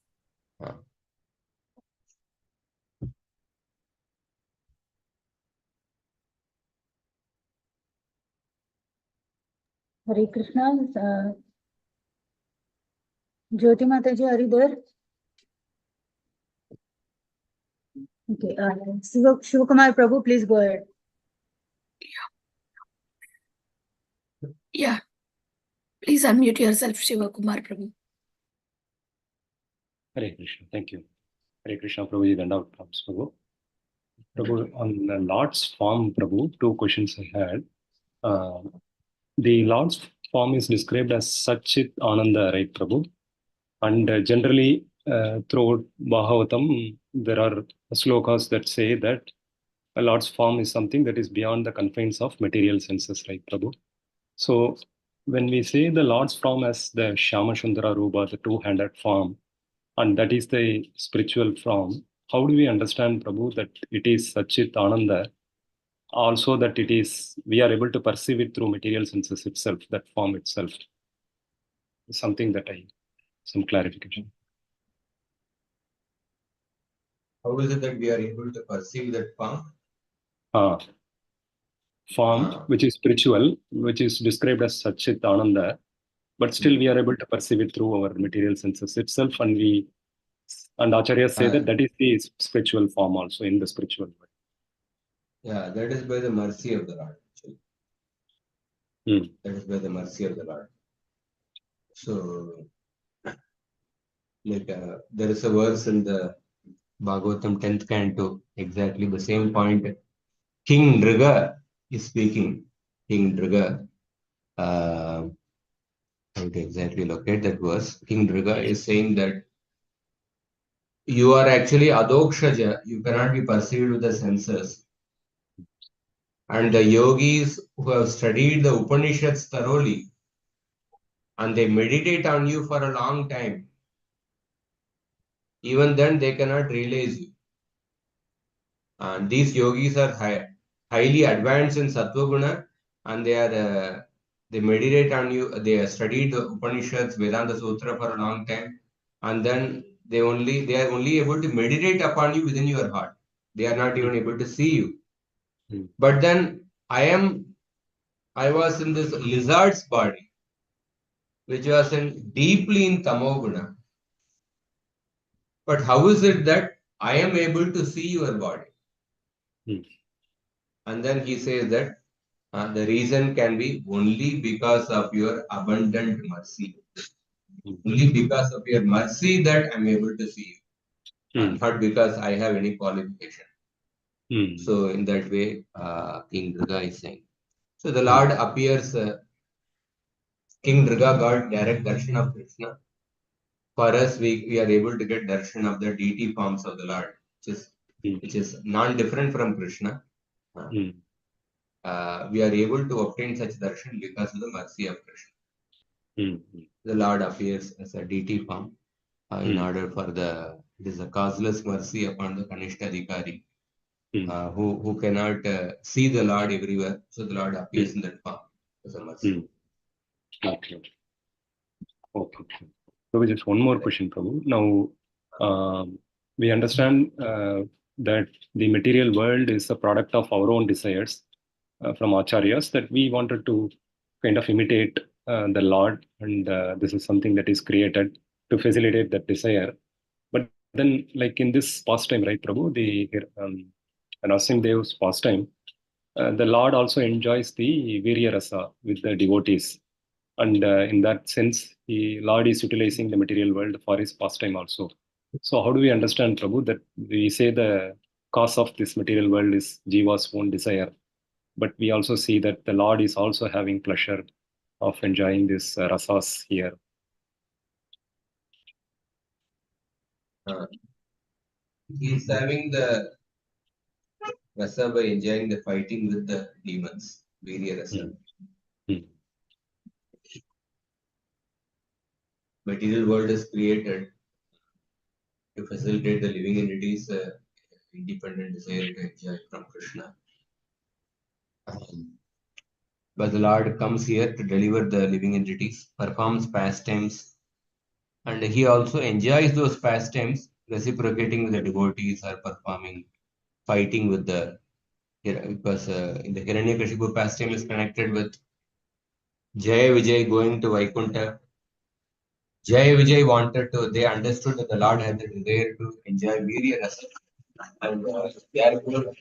Hare Krishna. Jyoti Mataji, are you there? Okay. Shivakumar Prabhu, please go ahead. Yeah. Please unmute yourself, Shivakumar Prabhu. Hare Krishna. Thank you. Hare Krishna, Prabhuji. Dandavat Prabhu. Prabhu, on the Lord's form, Prabhu, 2 questions I had. The Lord's form is described as Satchit Ananda, right, Prabhu? And generally, throughout Bhagavatam, there are slokas that say that a Lord's form is something that is beyond the confines of material senses, right, Prabhu? So, when we say the Lord's form as the Shyama Sundara Rupa, the 2-handed form, and that is the spiritual form, how do we understand, Prabhu, that it is Satchit Ananda? Also, that it is, we are able to perceive it through material senses itself, that form itself. Something that some clarification. How is it that we are able to perceive that form? Form, which is spiritual, which is described as Satchit Ananda, but still we are able to perceive it through our material senses itself, and Acharyas say that that is the spiritual form also in the spiritual world. Yeah, that is by the mercy of the Lord. That is by the mercy of the Lord. So, like there is a verse in the Bhagavatam 10th Canto, exactly the same point King Nriga is speaking. King Nriga, how to exactly locate that verse? King Nriga is saying that you are actually adokshaja, you cannot be perceived with the senses. And the yogis who have studied the Upanishads thoroughly and they meditate on you for a long time, even then they cannot realize you. And these yogis are highly advanced in Sattva Guna, and they meditate on you. They have studied the Upanishads, Vedanta Sutra for a long time, and then they are only able to meditate upon you within your heart. They are not even able to see you. But then I was in this lizard's body, which was deeply in Tamoguna. But how is it that I am able to see your body? And then he says that the reason can be only because of your abundant mercy. Only because of your mercy that I'm able to see you. Not because I have any qualification. So in that way, King Durga is saying. So the Lord appears, King Durga got direct darshan of Krishna. For us, we are able to get darshan of the deity forms of the Lord, which is non-different from Krishna. We are able to obtain such darshan because of the mercy of Krishna. The Lord appears as a deity form in order for it is a causeless mercy upon the Kanishta Adhikari who cannot see the Lord everywhere. So the Lord appears in that form as a mercy. Okay. So just one more question, Prabhu. Now, we understand that the material world is a product of our own desires from acharyas, that we wanted to kind of imitate the Lord, and this is something that is created to facilitate that desire. But then, like in this pastime, right, Prabhu, the Nasim Dev's pastime, the Lord also enjoys the Virya Rasa with the devotees. And in that sense, the Lord is utilizing the material world for his pastime also. So how do we understand, Prabhu, that we say the cause of this material world is Jiva's own desire, but we also see that the Lord is also having pleasure of enjoying this rasas here. He is having the rasa by enjoying the fighting with the demons, Virya Rasa. Material world is created to facilitate the living entities' independent desire to enjoy from Krishna. But the Lord comes here to deliver the living entities, performs pastimes, and he also enjoys those pastimes, reciprocating with the devotees or performing, fighting with the, because in the Hiranyakashipu pastime is connected with Jaya Vijay going to Vaikuntha. Jaya Vijay they understood that the Lord had the desire to enjoy Virya Rasa, and therefore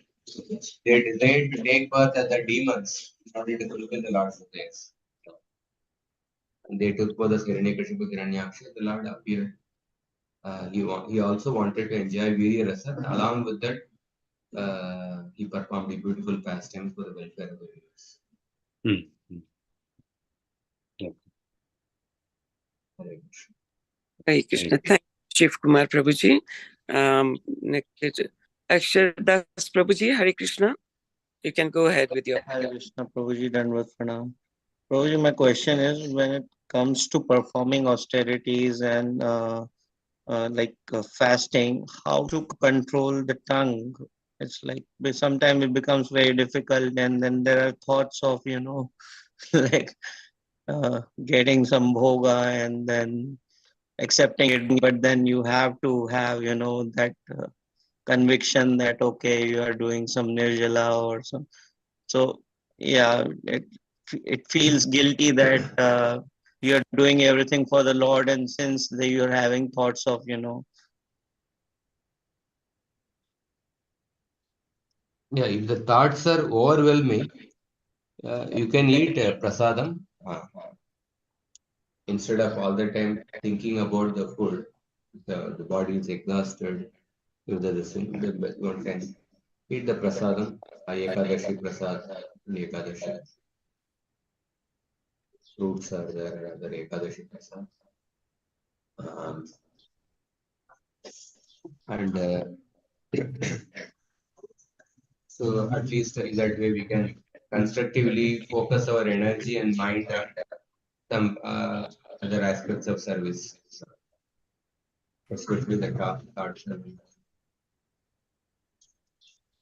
they desired to take birth as the demons in order to fulfill the Lord's desires. And they took both the Hiranyakashipu, Hiranyaksha. The Lord appeared. He also wanted to enjoy Virya Rasa, and along with that, he performed the beautiful pastimes for the welfare of the universe. Hare Krishna. Thank you, Shiv Kumar Prabhuji. Next is Akshar Das Prabhuji. Hare Krishna. You can go ahead with your. Hare Krishna, Prabhuji, Dandvat Pranam. Prabhuji, my question is, when it comes to performing austerities and fasting, how to control the tongue? It's like sometimes it becomes very difficult, and then there are thoughts of like getting some bhoga and then accepting it, but then you have to have that conviction that okay, you are doing some nirjala or some. So yeah, it feels guilty that you're doing everything for the Lord, and since you're having thoughts of Yeah, if the thoughts are overwhelming, you can eat prasadam instead of all the time thinking about the food. The body is exhausted. If there is one can eat the prasadam Ekadashi Prasad, Ekadashi. Fruits are there, other Ekadashi Prasad. And so at least in that way we can constructively focus our energy and mind on some other aspects of service, especially the thought service.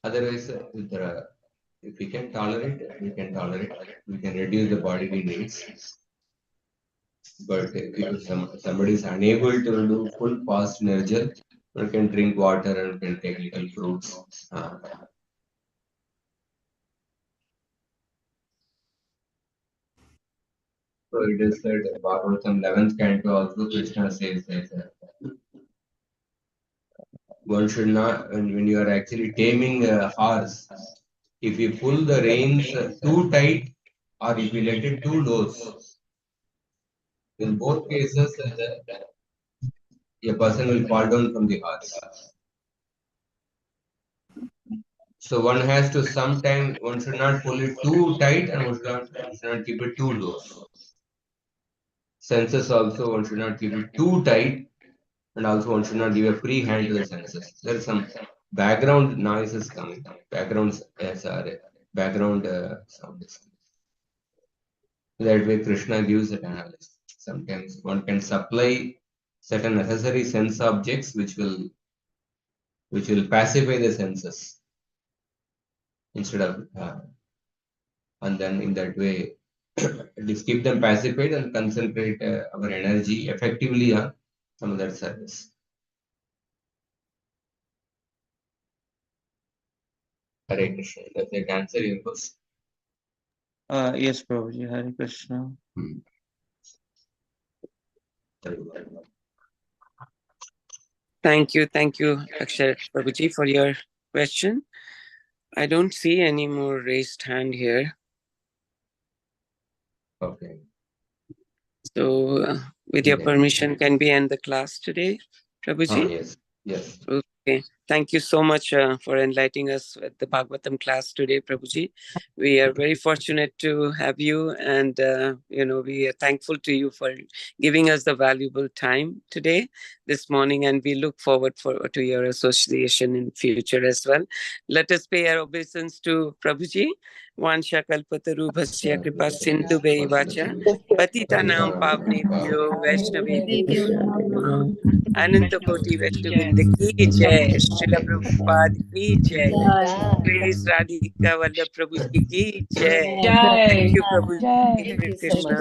Otherwise, if we can tolerate, we can tolerate. We can reduce the bodily needs. But if somebody is unable to do full fast nirjal, one can drink water and can take little fruits. So it is said Bhagavatam 11th Canto also Krishna says that one should not, when you are actually taming a horse, if you pull the reins too tight or if you let it too loose, in both cases a person will fall down from the horse. So one has to sometime, one should not pull it too tight and one should not keep it too loose. Senses also, one should not keep it too tight and also one should not give a free hand to the senses. There is some background noises coming, background sound. That way Krishna gives an analysis. Sometimes one can supply certain necessary sense objects which will pacify the senses instead of and then in that way just keep them pacified and concentrate our energy effectively on some other service. Hare Krishna. Does that answer your question? Yes, Prabhuji. Hare Krishna. Thank you, Akshay Prabhuji, for your question. I don't see any more raised hand here. Okay. So, with your permission, can we end the class today, Prabhuji? Yes. Okay. Thank you so much for enlightening us with the Bhagavatam class today, Prabhuji. We are very fortunate to have you, and we are thankful to you for giving us the valuable time today, this morning, and we look forward to your association in future as well. Let us pay our obeisance to Prabhuji. Vansha kalpataru bhasya kripa sindhu vacha patitanam pavnebhyo vaishnavebhyo Ananta Koti Vaishnavinda ki jai, Srila Prabhupada ki jai, Grace Radhika Vallabha Prabhuji ki jai. Thank you, Prabhuji. Hare Krishna.